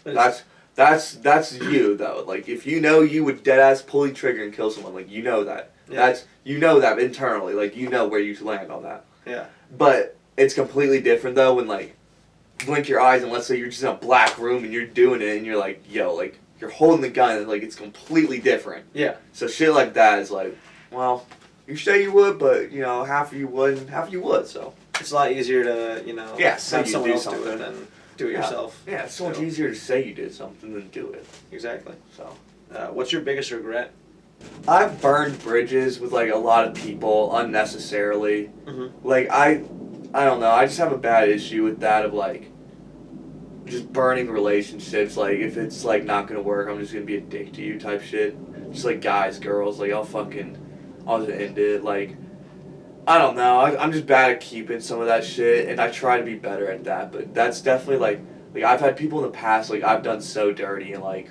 That's you though. Like, if you know you would deadass pull the trigger and kill someone, like, you know that. Yeah. You know that internally, like, you know where you land on that. Yeah. But it's completely different though when, like, blink your eyes and let's say you're just in a black room and you're doing it and you're like, yo, like, you're holding the gun and, like, it's completely different. Yeah. So shit like that is like, well, you say you would, but, half of you would and half of you would, so. It's a lot easier to, have someone else do it than do it yourself. Yeah, it's so much easier to say you did something than do it. Exactly. So. What's your biggest regret? I've burned bridges with, like, a lot of people unnecessarily. Mm-hmm. Like, I don't know, I just have a bad issue with that of, like, just burning relationships. Like, if it's, like, not gonna work, I'm just gonna be a dick to you type shit. Just, like, guys, girls, like, I'll just end it. Like, I don't know, I'm just bad at keeping some of that shit, and I try to be better at that, but that's definitely, like, I've had people in the past, like, I've done so dirty, and, like,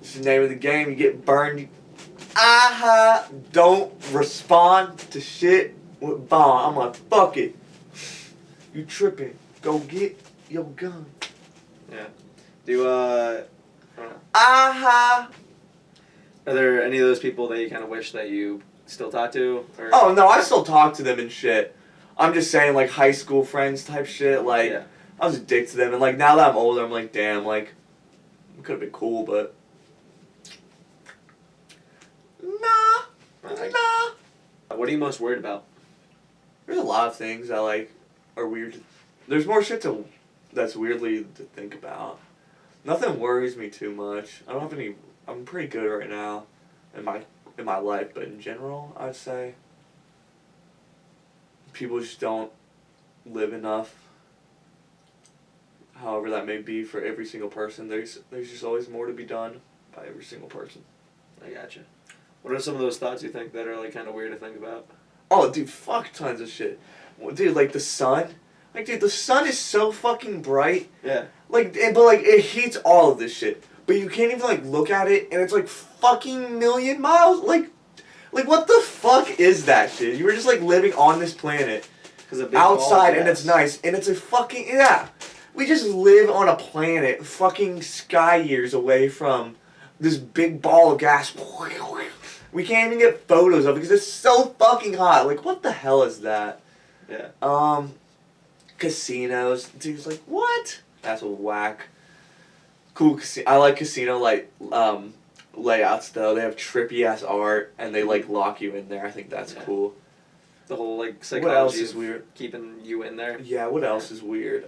it's the name of the game, you get burned, don't respond to shit with bomb. I'm like, fuck it. You tripping. Go get your gun. Yeah. I don't know. Aha. Are there any of those people that you kind of wish that you still talk to? Or? Oh, no, I still talk to them and shit. I'm just saying, like, high school friends type shit. Like, yeah. I was a dick to them. And, like, now that I'm older, I'm like, damn, like, it could have been cool, but... Nah. What are you most worried about? There's a lot of things that, like, are weird. There's more shit that's weirdly to think about. Nothing worries me too much. I don't have any... I'm pretty good right now in my life, but in general, I'd say people just don't live enough. However that may be for every single person, there's just always more to be done by every single person. I gotcha. What are some of those thoughts you think that are, like, kind of weird to think about? Oh, dude, fuck tons of shit. Well, dude, like, the sun. Like, dude, the sun is so fucking bright. Yeah. Like, but, like, it heats all of this shit. But you can't even, like, look at it, and it's, like, fucking million miles. Like, what the fuck is that shit? You were just, like, living on this planet outside, and it's nice, and it's a fucking, yeah. We just live on a planet fucking sky years away from this big ball of gas. We can't even get photos of it because it's so fucking hot. Like, what the hell is that? Yeah. Casinos. Dude's like, what? That's a whack. Cool I like casino, like, layouts, though. They have trippy-ass art, and they, like, lock you in there. I think that's cool. The whole, like, psychology what else is weird? Keeping you in there. Yeah, what else is weird?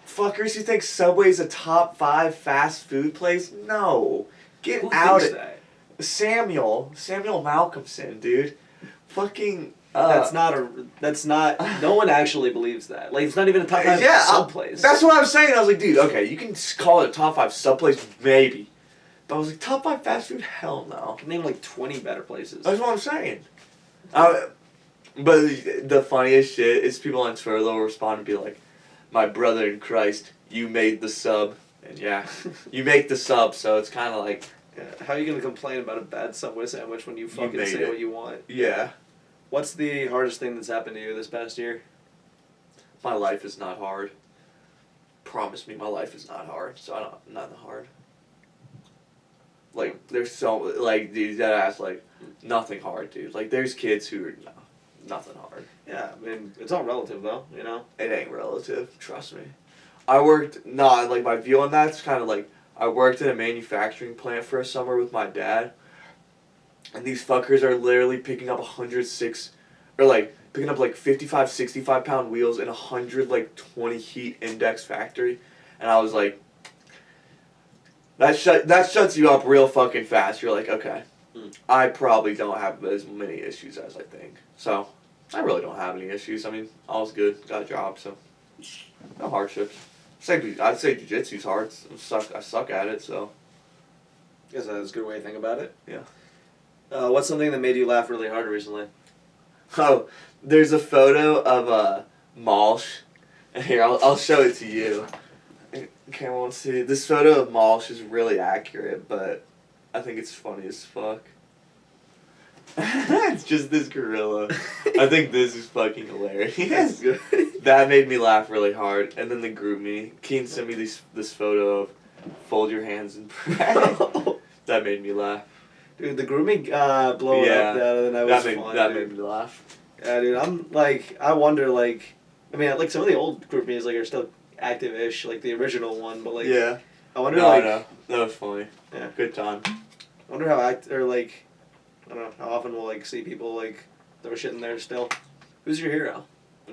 Fuckers who think Subway's a top 5 fast food place? No. Get Who out thinks of that? Samuel Malcolmson, dude. Fucking that's not no one actually believes that. Like, it's not even a top 5 sub place. That's what I'm saying. I was like, dude, okay, you can call it a top 5 sub place, maybe. But I was like, top 5 fast food? Hell no. I can name like 20 better places. That's what I'm saying. But the funniest shit is people on Twitter, they'll respond and be like, my brother in Christ, you made the sub. And yeah, you make the sub, so it's kind of like... Yeah. How are you going to complain about a bad Subway sandwich when you fucking say what you want? Yeah. What's the hardest thing that's happened to you this past year? My life is not hard. Promise me my life is not hard, so not hard. Like, there's so... Like, dude, that ass, like, nothing hard, dude. Like, there's kids who are... nothing hard. Yeah, I mean, it's all relative though, you know? It ain't relative, trust me. Like my view on that's kind of like, I worked in a manufacturing plant for a summer with my dad, and these fuckers are literally picking up 106, or like, picking up like 55, 65 pound wheels in 120 heat index factory, and I was like, that shuts you up real fucking fast. You're like, okay, I probably don't have as many issues as I think. So, I really don't have any issues. I mean, all's good, got a job, so no hardships. I'd say jiu-jitsu's hard. I suck at it, so. Guess that's a good way to think about it. Yeah. What's something that made you laugh really hard recently? Oh, there's a photo of Malsh. Here, I'll show it to you. Okay, well, let's see. This photo of Malsh is really accurate, but I think it's funny as fuck. It's just this gorilla. I think this is fucking hilarious. Good. That made me laugh really hard. And then the group me. Keen sent me this photo of fold your hands and pray. That made me laugh. Dude, the grooming blowing up the other night was fun. That made me laugh. Yeah, dude, I'm like, I wonder, like, I mean, like some of the old groupies like are still active-ish, like the original one, but like, yeah. I wonder, No, like, I know. That was funny. Yeah. Good time. I wonder how I don't know, how often we'll like see people like throw shit in there still. Who's your hero?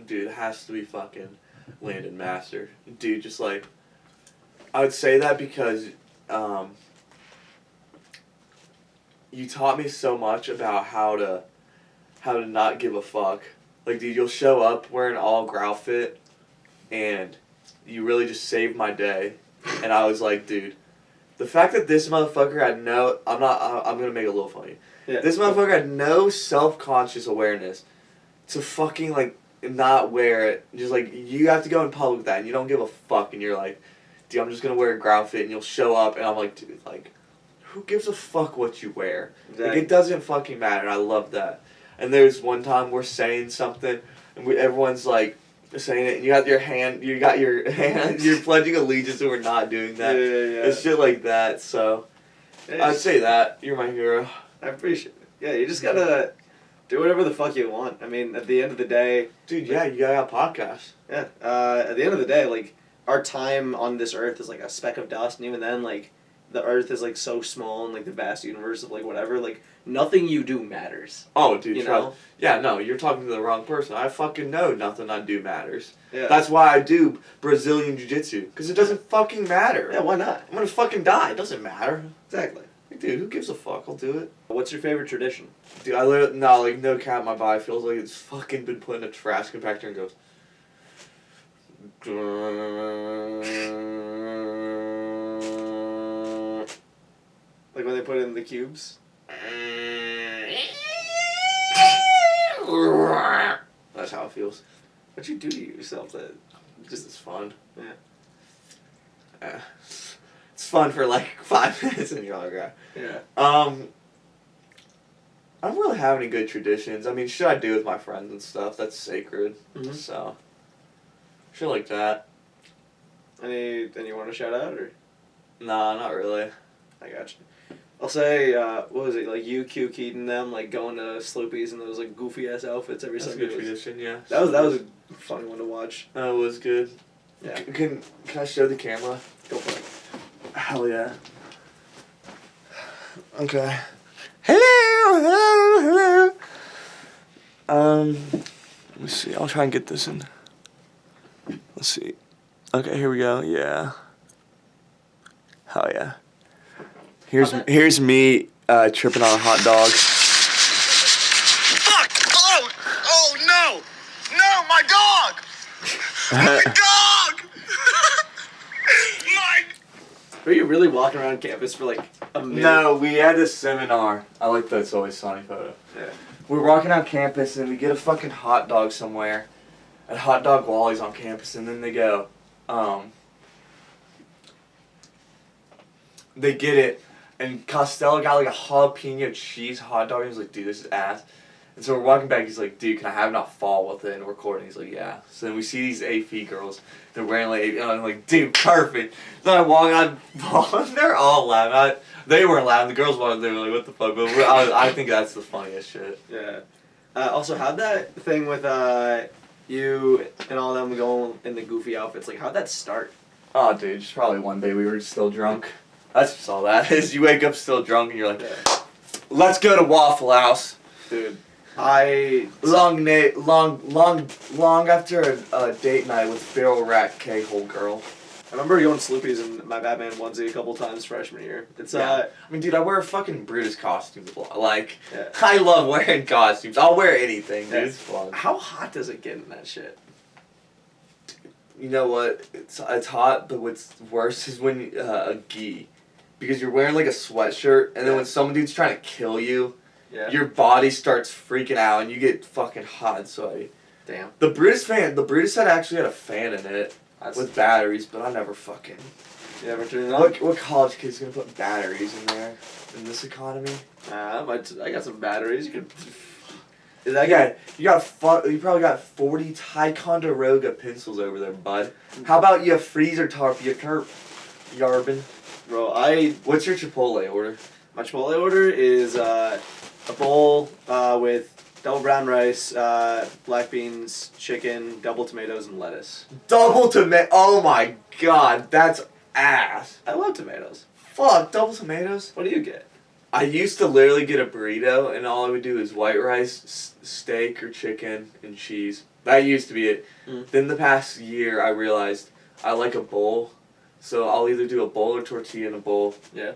Dude, it has to be fucking Landon Master. Dude, just like, I would say that because you taught me so much about how to not give a fuck. Like, dude, you'll show up wearing all growl fit, and you really just saved my day. And I was like, dude, the fact that this motherfucker had I'm gonna make it a little funny. Yeah. This motherfucker had no self-conscious awareness to fucking, like, not wear it. Just, like, you have to go in public with that, and you don't give a fuck, and you're like, dude, I'm just gonna wear a ground fit, and you'll show up, and I'm like, dude, like, who gives a fuck what you wear? Exactly. Like, it doesn't fucking matter, and I love that. And there's one time we're saying something, and everyone's, like, saying it, and you got your hand, you're pledging allegiance, and we're not doing that. Yeah. It's shit like that, so I'd say that. You're my hero. I appreciate it. Yeah, you just gotta do whatever the fuck you want. I mean, at the end of the day... Dude, yeah, you got a podcast. Yeah. At the end of the day, like, our time on this earth is like a speck of dust, and even then, like, the earth is, like, so small in, like, the vast universe of, like, whatever. Like, nothing you do matters. Oh, dude, you know? Yeah, no, you're talking to the wrong person. I fucking know nothing I do matters. Yeah. That's why I do Brazilian Jiu Jitsu, because it doesn't fucking matter. Yeah, why not? I'm gonna fucking die. It doesn't matter. Exactly. Like, dude, who gives a fuck? I'll do it. What's your favorite tradition? Dude, I literally, no cap, my body feels like it's fucking been put in a trash compactor and goes... Like when they put it in the cubes? That's how it feels. What'd you do to yourself that Just it's fun. Yeah. It's fun for like 5 minutes and you're like, Yeah. I don't really have any good traditions. I mean, shit I do with my friends and stuff, that's sacred. Mm-hmm. So, shit like that. Any you want to shout out or? Nah, not really. I got you. I'll say, what was it, like you, Q, Keaton, them, like going to Sloopies in those like goofy ass outfits every That's a Sunday. good tradition, yeah. That was a funny one to watch. That was good. Yeah. Can I show the camera? Go for it. Hell yeah. Okay. Hello. Let me see. I'll try and get this in. Let's see. Okay, here we go. Yeah. Hell yeah. Here's me tripping on a hot dog. Fuck! Oh no! No, my dog! My dog! Were you really walking around campus for like a minute? No, we had this seminar. I like that It's Always Sunny photo. Yeah. We're walking on campus and we get a fucking hot dog somewhere. At Hot Dog Wally's on campus, and then they go, they get it, and Costello got like a jalapeno cheese hot dog, and he's like, dude, this is ass. And so we're walking back, he's like, dude, can I have it not fall with it and recording? He's like, yeah. So then we see these AP girls, they're wearing like AP, and I'm like, dude, perfect. So I walk on, they're all laughing. They weren't laughing, the girls weren't, they were like, what the fuck, but I think that's the funniest shit. Yeah. Also, how'd that thing with you and all them going in the goofy outfits, like, how'd that start? Oh, dude, just probably one day we were still drunk. That's just all that is. You wake up still drunk and you're like, let's go to Waffle House. Dude, Long after a date night with Feral Rat K-Hole Girl. I remember going to Sloopy's in my Batman onesie a couple times freshman year. It's I mean, dude, I wear a fucking Brutus costume. Like, Yeah. I love wearing costumes. I'll wear anything, dude. Yeah. It's fun. How hot does it get in that shit? You know what? It's hot, but what's worse is when a gi, because you're wearing like a sweatshirt, and then when some dude's trying to kill you, your body starts freaking out, and you get fucking hot and sweaty. Damn. The Brutus had actually had a fan in it with batteries, but I never fucking. You ever turn it on? What college kid's gonna put batteries in there in this economy? I got some batteries. You could. Is that guy? You probably got 40 Ticonderoga pencils over there, bud. How about you freezer tarp your turp, Yarbin? Bro, What's your Chipotle order? My Chipotle order is a bowl with double brown rice, black beans, chicken, double tomatoes, and lettuce. Double tomato? Oh my god, that's ass. I love tomatoes. Fuck, double tomatoes? What do you get? I used to literally get a burrito, and all I would do is white rice, steak, or chicken, and cheese. That used to be it. Then the past year, I realized I like a bowl, so I'll either do a bowl or tortilla in a bowl. Yeah.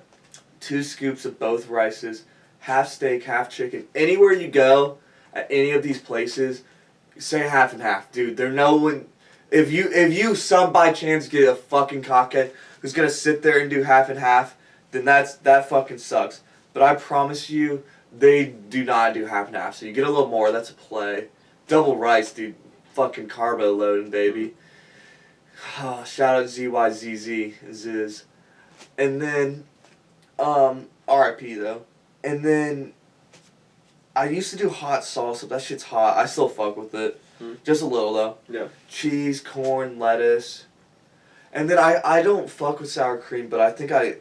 2 scoops of both rices, half steak, half chicken. Anywhere you go, at any of these places, say half and half, dude. They're no one. If you some by chance get a fucking cockhead who's gonna sit there and do half and half, then that fucking sucks. But I promise you, they do not do half and half. So you get a little more. That's a play. Double rice, dude. Fucking carbo loading, baby. Shout out ZYZZ Ziz. And then, R.I.P. though. And then, I used to do hot salsa. That shit's hot. I still fuck with it. Just a little though. Yeah. Cheese, corn, lettuce. And then I don't fuck with sour cream, but I think I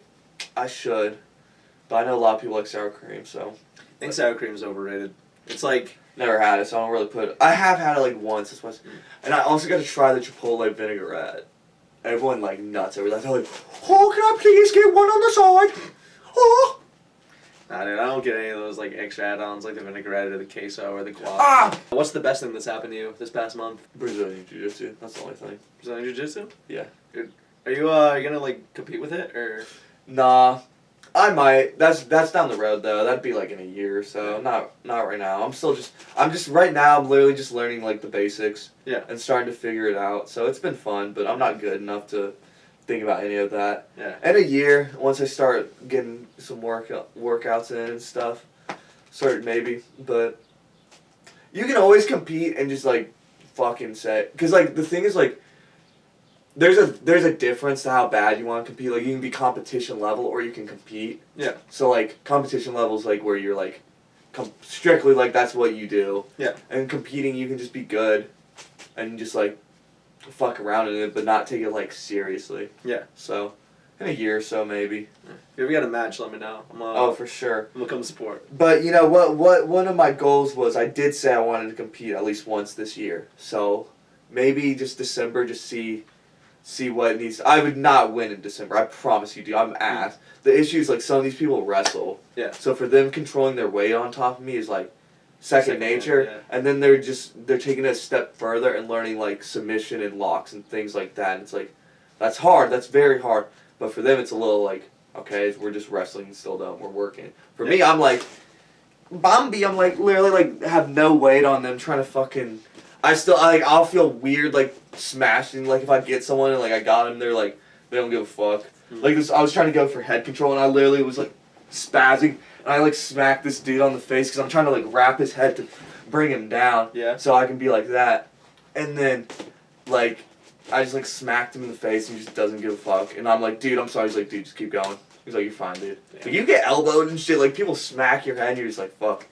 should. But I know a lot of people like sour cream, so. I think sour cream is overrated. It's like. Never had it, so I don't really put it. I have had it like once. That's why. And I also got to try the Chipotle vinaigrette. Everyone like nuts over that. They're like, oh, can I please get one on the side? Oh. Nah, dude, I don't get any of those like extra add-ons like the vinaigrette or the queso or the guac. What's the best thing that's happened to you this past month? Brazilian Jiu Jitsu. That's the only thing. Brazilian Jiu Jitsu? Yeah. Dude, are you gonna like compete with it or? Nah. I might. That's down the road though. That'd be like in a year or so. Not right now. I'm just right now. I'm literally just learning like the basics. Yeah. And starting to figure it out. So it's been fun, but I'm not good enough to think about any of that. Yeah. In a year, once I start getting some workouts in and stuff, maybe. But you can always compete and just like fucking say, because like the thing is like. There's a difference to how bad you want to compete. Like, you can be competition level or you can compete. Yeah. So, like, competition level is, like, where you're, like, strictly, like, that's what you do. Yeah. And competing, you can just be good and just, like, fuck around in it, but not take it, like, seriously. Yeah. So, in a year or so, maybe. If we got a match, let me know. Oh, for sure. I'm gonna come support. But, you know, what one of my goals was, I did say I wanted to compete at least once this year. So, maybe just December, just see what it needs. I would not win in December. I promise you, dude. I'm ass. The issue is like some of these people wrestle. Yeah. So for them controlling their weight on top of me is like second nature. Yeah. And then they're taking it a step further and learning like submission and locks and things like that. And it's like, that's hard. That's very hard. But for them, it's a little like, okay, we're just wrestling still though. We're working. For me, I'm like, Bambi. I'm like literally like have no weight on them trying to fucking. I'll feel weird like smashing like if I get someone and like I got them, they're like they don't give a fuck. Like this, I was trying to go for head control and I literally was like spazzing and I like smacked this dude on the face because I'm trying to like wrap his head to bring him down. Yeah. So I can be like that, and then like I just like smacked him in the face and he just doesn't give a fuck. And I'm like, dude, I'm sorry. He's like, dude, just keep going. He's like, you're fine, dude. Like you get elbowed and shit. Like people smack your head and you're just like, fuck.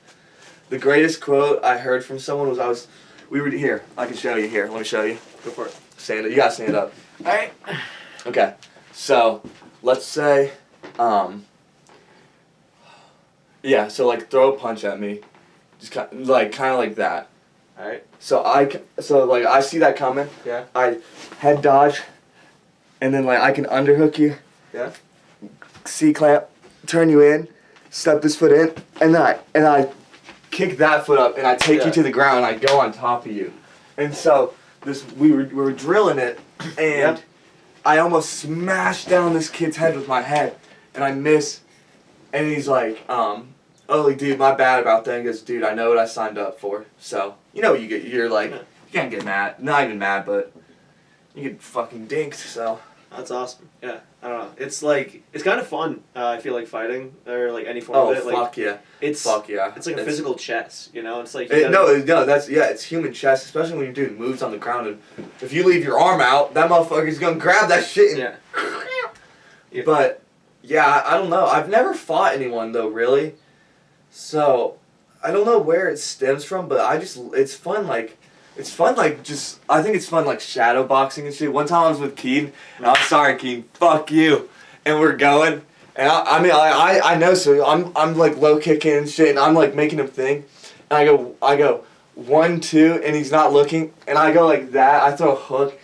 The greatest quote I heard from someone was we were here. I can show you here. Let me show you. Go for it. Stand up. You gotta stand up. All right. Okay. So, let's say, yeah. So like, throw a punch at me, Just kind of like that. All right. So I see that coming. Yeah. I head dodge, and then like I can underhook you. Yeah. C-clamp, turn you in, step this foot in, and I kick that foot up, and I take you to the ground, and I go on top of you. And so we were drilling it, and I almost smashed down this kid's head with my head, and I miss, and he's like, oh, dude, my bad about that. He goes, dude, I know what I signed up for. So, you know what you get, you're like, you can't get mad, not even mad, but you get fucking dinked, so. That's awesome. Yeah, I don't know. It's like, it's kind of fun. I feel like fighting or like any form of it. Like, fuck yeah. It's like a physical chess, you know? It's like it's human chess, especially when you're doing moves on the ground. And if you leave your arm out, that motherfucker's gonna grab that shit. And yeah. But yeah, I don't know. I've never fought anyone though, really. So I don't know where it stems from, but it's fun. I think it's fun, like, shadow boxing and shit. One time I was with Keen, and I'm sorry, Keen, fuck you. And we're going, and I know, so I'm like, low kicking and shit, and I'm, like, making him think. And I go, 1, 2, and he's not looking, and I go like that, I throw a hook.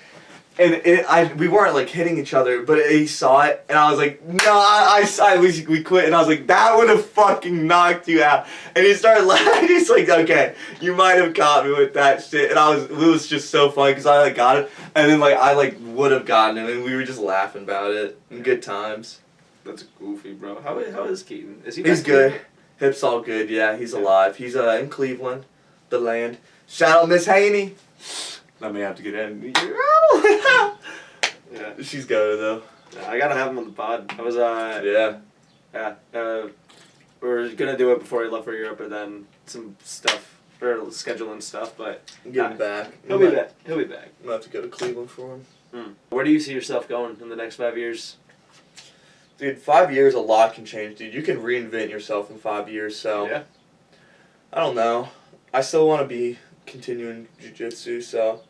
And we weren't like hitting each other, but he saw it, and I was like, no, we quit, and I was like, that would have fucking knocked you out. And he started laughing. He's like, okay, you might have caught me with that shit. And it was just so funny because I like got it, and then like I like would have gotten him, and we were just laughing about it. And good times. That's goofy, bro. How is Keaton? Is he? He's good. Hip's all good. Yeah, he's alive. He's in Cleveland, the land. Shout out Miss Haney. I may have to get in. Yeah. She's good though. I gotta have him on the pod. I was we were gonna do it before he left for Europe, but then some stuff or scheduling stuff. But get him back. He'll be back. He'll be back. I'm gonna have to go to Cleveland for him. Where do you see yourself going in the next 5 years? Dude, 5 years, a lot can change, dude. You can reinvent yourself in 5 years. So yeah. I don't know. I still want to be continuing jiu-jitsu, so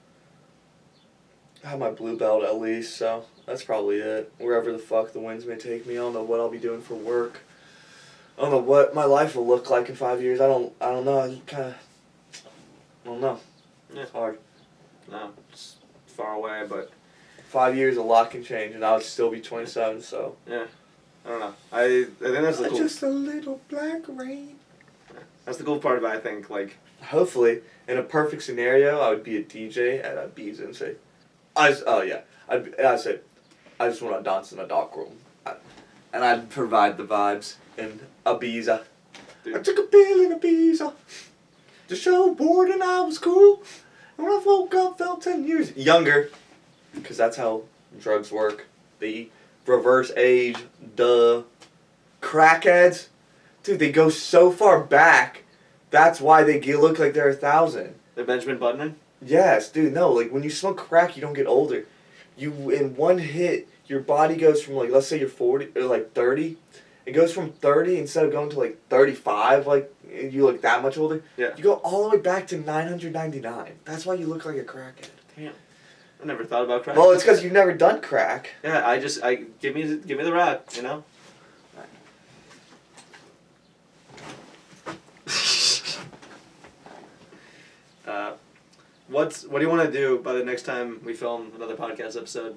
I have my blue belt at least, so that's probably it. Wherever the fuck the winds may take me, I don't know what I'll be doing for work. I don't know what my life will look like in 5 years. I don't know. I don't know. Yeah. It's hard. No, it's far away, but 5 years, a lot can change, and I would still be 27. So yeah, I don't know. I think that's the cool. Just a little black rain. That's the cool part about it, I think, like. Hopefully, in a perfect scenario, I would be a DJ at Ibiza and say, I'd say, I just want to dance in a dark room. And I'd provide the vibes in Ibiza. Dude. I took a pill in Ibiza. The show bored and I was cool. And when I woke up, felt 10 years younger. Because that's how drugs work. They reverse age, duh. Crackheads, dude, they go so far back. That's why they look like they're 1,000. They're Benjamin Buttoning? Yes, dude, no. Like, when you smoke crack, you don't get older. In one hit, your body goes from, like, let's say you're 40, or, like, 30. It goes from 30, instead of going to, like, 35, like, you look that much older. Yeah. You go all the way back to 999. That's why you look like a crackhead. Damn. I never thought about crack. Well, it's because you've never done crack. Yeah, give me the rap, you know? What do you want to do by the next time we film another podcast episode?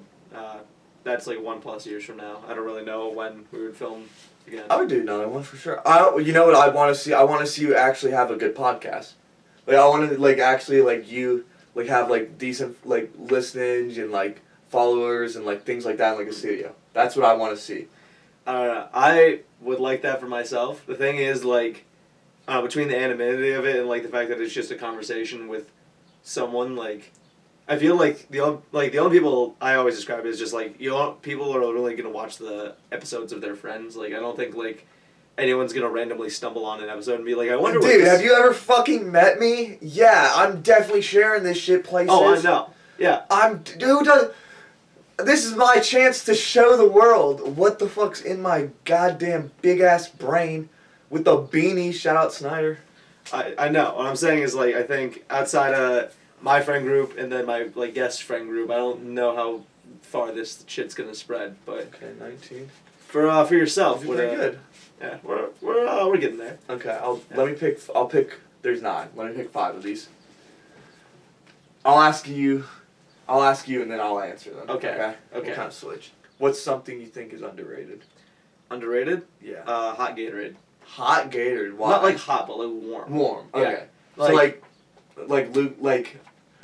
That's like 1+ years from now. I don't really know when we would film again. I would do another one for sure. You know what I want to see? I want to see you actually have a good podcast. Like, I want to, like, actually, like, you, like, have, like, decent, like, listenings and, like, followers and, like, things like that in, like, a studio. That's what I want to see. I would like that for myself. The thing is, like, between the anonymity of it and, like, the fact that it's just a conversation with someone, like, I feel like the only people I always describe it as just, like, people are only going to watch the episodes of their friends. Like, I don't think, like, anyone's going to randomly stumble on an episode and be like, I wonder what Dude, have you ever fucking met me? Yeah, I'm definitely sharing this shit places. Oh, I know. Yeah. This is my chance to show the world what the fuck's in my goddamn big-ass brain with the beanie. Shout out Snyder. I know. What I'm saying is, like, I think outside of my friend group and then my, like, guest friend group, I don't know how far this shit's gonna spread, but okay, 19 for yourself, pretty good. Yeah, we're getting there. Okay, I'll pick There's 9. Let me pick 5 of these. I'll ask you, and then I'll answer them. Okay. We'll kind of switch. What's something you think is underrated? Underrated? Yeah. Hot Gatorade. Hot Gatorade. Why? Not like hot, but like warm. Warm. Yeah. Okay. Like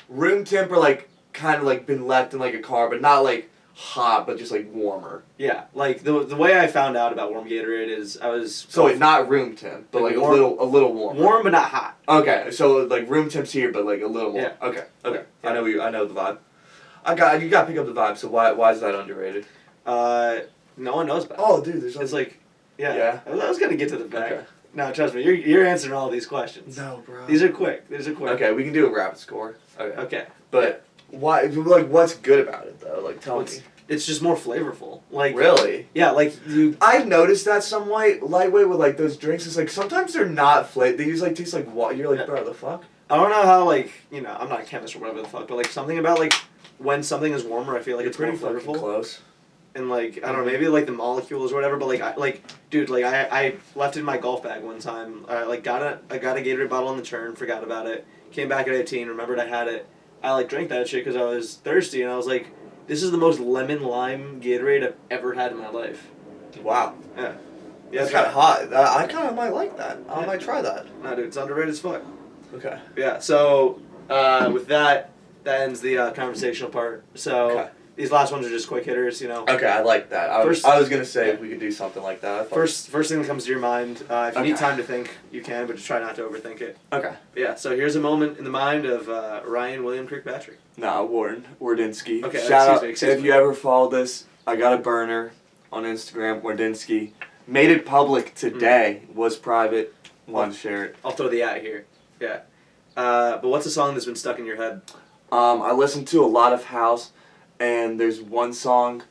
room temp or like kind of like been left in like a car, but not like hot, but just like warmer. Yeah, like the way I found out about warm Gatorade is I was Not room temp, but like warm, a little warm. Warm but not hot. Okay, so like room temp's here, but like a little more. Yeah. Okay. Yeah. I know the vibe. You got to pick up the vibe. So why is that underrated? No one knows about it. Oh, dude, there's It's like, yeah. Yeah. I was gonna get to the back. Okay. No, trust me, you're answering all these questions. No, bro. These are quick. Okay, we can do a rapid score. Okay. Okay. But why? Like, what's good about it though? Like, tell me. It's just more flavorful. Like Really? Yeah, like you. I've noticed that some lightweight with like those drinks is like sometimes they're not flavor. They just like taste like water. You're like, bro, the fuck. I don't know how I'm not a chemist or whatever the fuck, but like something about like when something is warmer, I feel like it's pretty more fucking flavorful. close. And like I don't know, maybe like the molecules or whatever, but like I left it in my golf bag one time. I got a Gatorade bottle on the turn, forgot about it. Came back at 18, remembered I had it. I like drank that shit because I was thirsty, and I was like, this is the most lemon lime Gatorade I've ever had in my life. Wow. Yeah. Yeah, it's kind of hot. I kind of might like that. I might try that. No, dude, it's underrated as fuck. Okay. Yeah. So with that ends the conversational part. So. Okay. These last ones are just quick hitters, you know. Okay, I like that. I was gonna say we could do something like that. First thing that comes to your mind. If you need Okay. time to think, you can, but just try not to overthink it. Okay. Yeah. So here's a moment in the mind of Ryan William Kirkpatrick. Nah, Warren Wardinsky. Okay. Shout out Excuse if me. you ever follow this. I got a burner on Instagram. Wardinsky made it public today. Was private. Wanted to share it. I'll throw the at here. Yeah. But what's a song that's been stuck in your head? I listen to a lot of house. And there's one song,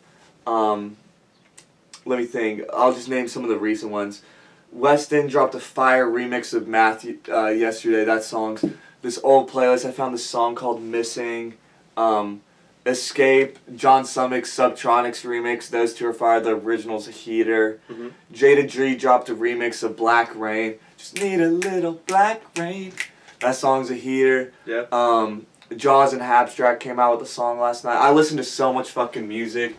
let me think, I'll just name some of the recent ones. Weston dropped a fire remix of Matthew yesterday, that song's this old playlist. I found this song called Missing, Escape, John Summick's Subtronics remix, those two are fire, the original's a heater. Mm-hmm. Jada Dree dropped a remix of Black Rain, just need a little black rain, that song's a heater. Yeah. Jaws and Abstract came out with a song last night. I listen to so much fucking music.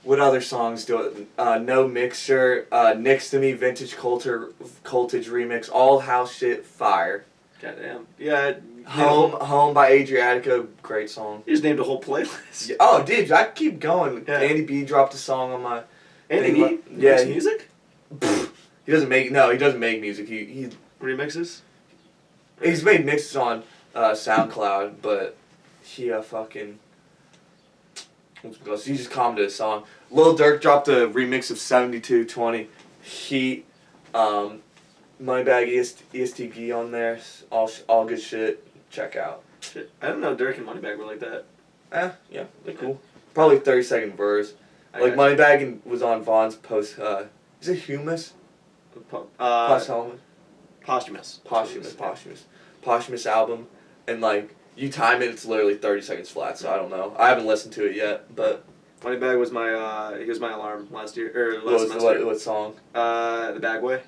What other songs do it? No Mixture, Next to Me, Vintage Culture, Cultage remix, all house shit, fire. Goddamn. Yeah. Home by Adriatica, great song. You just named a whole playlist. Yeah. Oh, dude, I keep going. Yeah. Andy B dropped a song on my. Andy thing. B? Yeah. Makes music? He doesn't make music. He Remixes? he's made mixes on SoundCloud, but he fucking. He just commented a song. Lil Durk dropped a remix of 7220. Heat, Moneybag EST Gee on there. All good shit. Check out. Shit. I didn't know Dirk and Moneybag were like that. Yeah, they're cool. Probably 30-second verse. Like Moneybag was on Vaughn's post. Is it Humus? Posthumous. Posthumous album, and like you time it, it's literally 30 seconds flat. So I don't know. I haven't listened to it yet, but Moneybag was my he was my alarm last year or last semester. What song? The Bagway.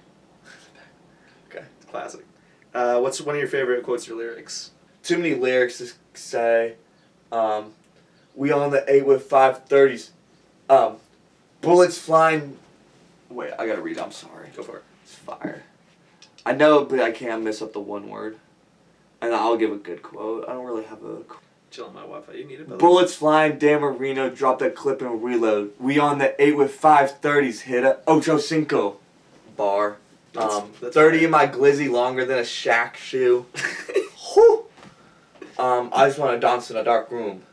Okay, it's classic. What's one of your favorite quotes or lyrics? Too many lyrics to say. We on the 8 with 530s. Bullets flying. Wait, I gotta read. I'm sorry. Go for it. It's fire. I know, but I can't mess up the one word. And I'll give a good quote. I don't really have a. Chill on my Wi-Fi. You need it. Bullets flying, Dan Marino, drop that clip and reload. We on the 8 with 530s, hit a Ocho Cinco. Bar. That's 30 fire. in my glizzy, longer than a Shaq shoe. Whew. I just want to dance in a dark room.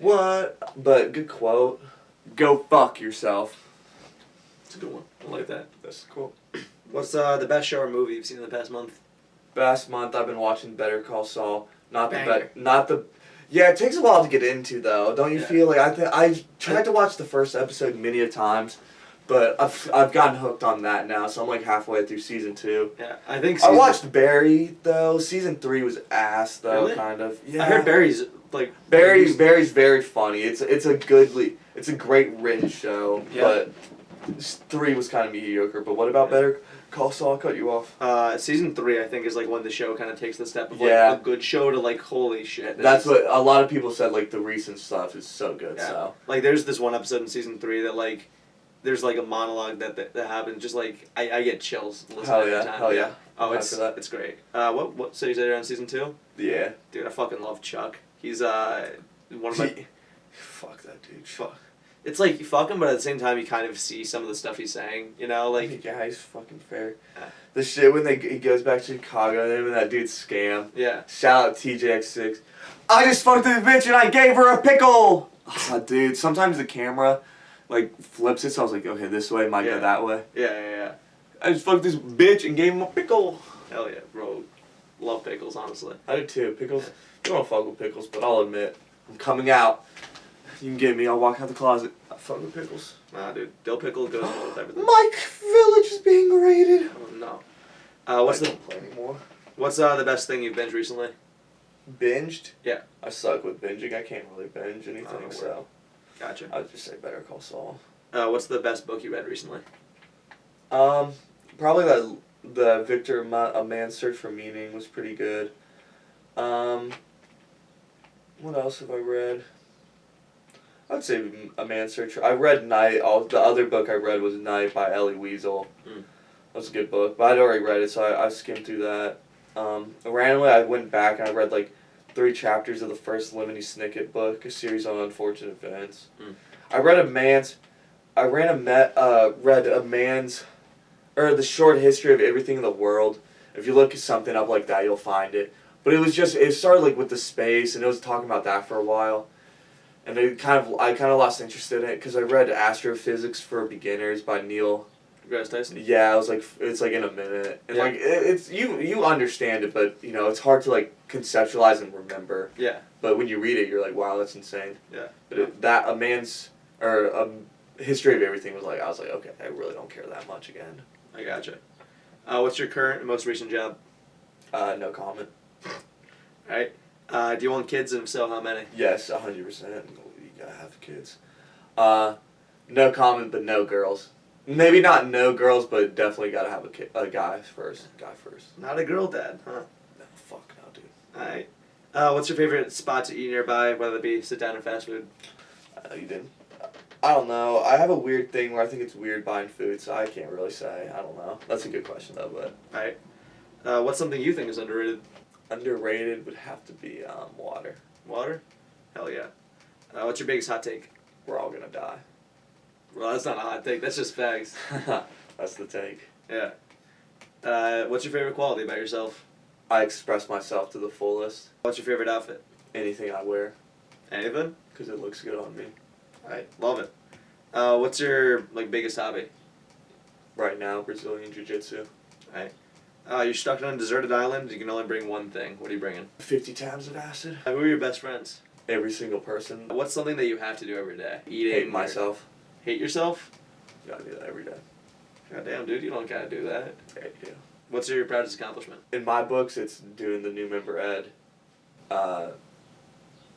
What? But good quote. Go fuck yourself. It's a good one. I like that. That's cool. What's the best show or movie you've seen in the past month? Past month I've been watching Better Call Saul. Banger. Yeah, it takes a while to get into though. Don't you Yeah. feel like I tried to watch the first episode many a times, but I've gotten hooked on that now. So I'm like halfway through season 2. Yeah, I think. I watched Barry though. Season 3 was ass though, Really? kind of. Yeah. I heard Barry's like. Barry's very funny. It's a great written show, Yeah. but 3 was kind of mediocre. But what about Better Call Saul, cut you off. Season 3, I think, is like when the show kind of takes the step of like Yeah. a good show to like holy shit. That's what a lot of people said. Like the recent stuff is so good. Yeah. So Like there's this one episode in season 3 that like there's like a monologue that happens. Just like I get chills listening hell every yeah, time. hell yeah. Oh, I'm it's hyped for that. it's great. What so you said you're on season 2? Yeah. Dude, I fucking love Chuck. He's one of my Fuck that dude. fuck. It's like you fuck him, but at the same time you kind of see some of the stuff he's saying. You know, like yeah, he's fucking fair. Yeah. The shit when he goes back to Chicago and him and that dude scam. yeah. Shout out TJX6. I just fucked this bitch and I gave her a pickle. Oh, dude, sometimes the camera like flips it, so I was like, okay, this way might Yeah. go that way. Yeah. I just fucked this bitch and gave him a pickle. Hell yeah, bro. Love pickles, honestly. I do too. Pickles. I don't fuck with pickles, but I'll admit, I'm coming out. You can get me. I'll walk out the closet. I fuck with pickles. Nah, dude. Dill pickle goes well with everything. Mike Village is being raided. Oh, no. What's I the don't play anymore? What's the best thing you've binged recently? Binged? Yeah. I suck with binging. I can't really binge anything, Oh, so Gotcha. I would just say Better Call Saul. What's the best book you read recently? Probably the Victor A Man's Search for Meaning was pretty good. What else have I read? I would say A Man's Search. I read Night. The other book I read was Night by Elie Wiesel. That was a good book, but I'd already read it, so I skimmed through that. Randomly, I went back and I read like 3 chapters of the first Lemony Snicket book, a series on unfortunate events. I read the short history of everything in the world. If you look something up like that, you'll find it. But it started like with the space, and it was talking about that for a while. And I kind of lost interest in it because I read Astrophysics for Beginners by Neil deGrasse Tyson? Yeah, I was like, it's like in a minute, and Yeah. like it's you understand it, but you know it's hard to like conceptualize and remember. Yeah. But when you read it, you're like, wow, that's insane. Yeah. But history of everything was like, I was like, okay, I really don't care that much again. I gotcha. What's your current and most recent job? No comment. Alright. Do you want kids, and if so, how many? Yes, 100%. You gotta have kids. No comment, but no girls. Maybe not no girls, but definitely gotta have a guy first. Not a girl dad, huh? No, fuck no, dude. Alright. What's your favorite spot to eat nearby, whether it be sit down or fast food? You didn't. I don't know. I have a weird thing where I think it's weird buying food, so I can't really say. I don't know. That's a good question though, but. Alright. What's something you think is underrated? Underrated would have to be water. Water? Hell yeah. What's your biggest hot take? We're all gonna die. Well, that's not a hot take. That's just facts. That's the take. Yeah. What's your favorite quality about yourself? I express myself to the fullest. What's your favorite outfit? Anything I wear, Anything? because it looks good on me. Alright, love it. What's your biggest hobby? Right now, Brazilian Jiu Jitsu. Alright. You're stuck on a deserted island. You can only bring one thing. What are you bringing? 50 tabs of acid. Who are your best friends? Every single person. What's something that you have to do every day? Eating. Hate or- myself. Hate yourself? Gotta do that every day. Goddamn, dude, you don't gotta do that. Yeah, you do. What's your proudest accomplishment? In my books, it's doing the new member ed.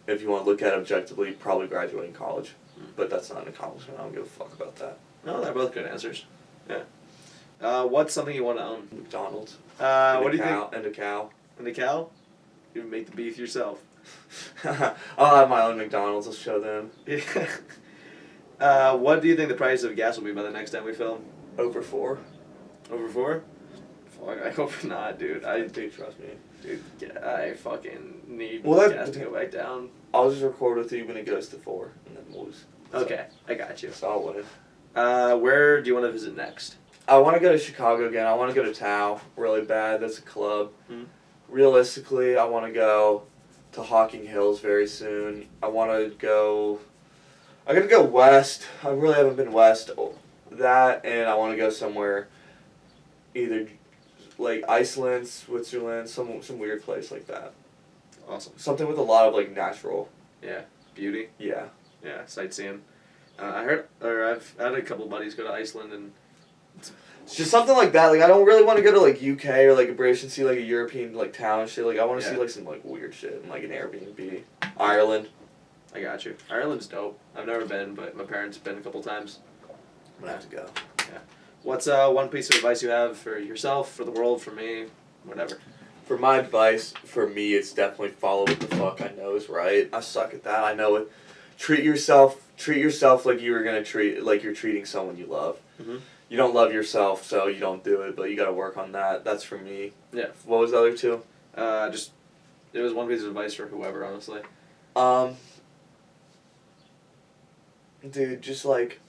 If you want to look at it objectively, probably graduating college. But that's not an accomplishment. I don't give a fuck about that. No, they're both good answers. Yeah. What's something you want to own? McDonald's. What do you think? And a cow. And a cow? You make the beef yourself. I'll have my own McDonald's. I'll show them. Yeah. What do you think the price of gas will be by the next time we film? Over 4. Over 4? Fuck, I hope not, dude. Dude, trust me. Dude, I fucking need Well, gas to go back down. I'll just record with you when it goes to 4, and then we'll just... Okay, I got you. So I'll win. Where do you want to visit next? I want to go to Chicago again. I want to go to Tao really bad. That's a club. Hmm. Realistically, I want to go to Hocking Hills very soon. I want to go... I'm going to go west. I really haven't been west. That, and I want to go somewhere either like Iceland, Switzerland, some weird place like that. Awesome. Something with a lot of like natural. Yeah. Beauty. Yeah. Yeah. Sightseeing. I've had a couple buddies go to Iceland, and It's just something like that. Like I don't really want to go to like UK or like a British and see like a European like town and shit. Like I want to see like some like weird shit and like an Airbnb. Ireland. I got you. Ireland's dope. I've never been, but my parents have been a couple times. I'm gonna have to go. What's one piece of advice you have for yourself, for the world, for me, whatever? For my advice, for me, it's definitely follow what the fuck I know is right. I suck at that. I know it. Treat yourself like you're treating someone you love. Mm-hmm. You don't love yourself, so you don't do it, but you gotta work on that. That's for me. Yeah. What was the other two? It was one piece of advice for whoever, honestly. Dude, just like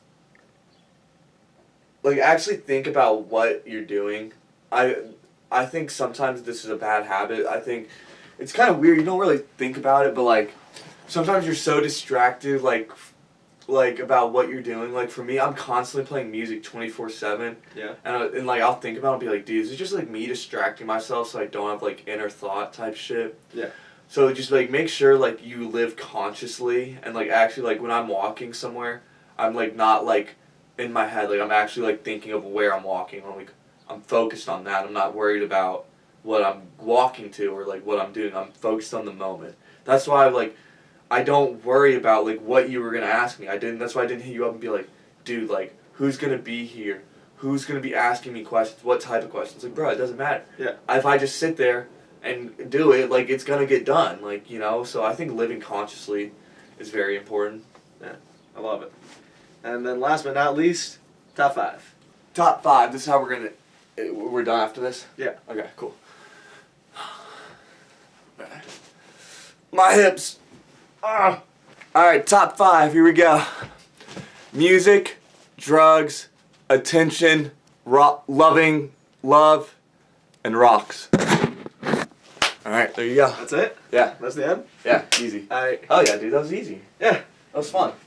actually think about what you're doing. I think sometimes this is a bad habit. I think it's kind of weird. You don't really think about it, but like sometimes you're so distracted, like about what you're doing. Like for me, I'm constantly playing music 24/7. Yeah. And like I'll think about it and be like, dude, is it just like me distracting myself so I don't have like inner thought type shit? Yeah. So just like make sure like you live consciously and like actually like when I'm walking somewhere, I'm like not like in my head, like I'm actually like thinking of where I'm walking. I'm focused on that. I'm not worried about what I'm walking to or like what I'm doing. I'm focused on the moment. That's why I don't worry about like what you were gonna ask me. That's why I didn't hit you up and be like, dude, like who's gonna be here? Who's gonna be asking me questions? What type of questions? Like, bro, it doesn't matter. Yeah. If I just sit there and do it, like it's gonna get done. Like, you know, so I think living consciously is very important. Yeah. I love it. And then last but not least, top 5. Top 5. This is how we're done after this? Yeah. Okay, cool. My hips. Alright, top 5. Here we go. Music, drugs, attention, loving, love, and rocks. Alright, there you go. That's it? Yeah. That's the end? Yeah, easy. Alright. Oh yeah, dude, that was easy. Yeah. That was fun.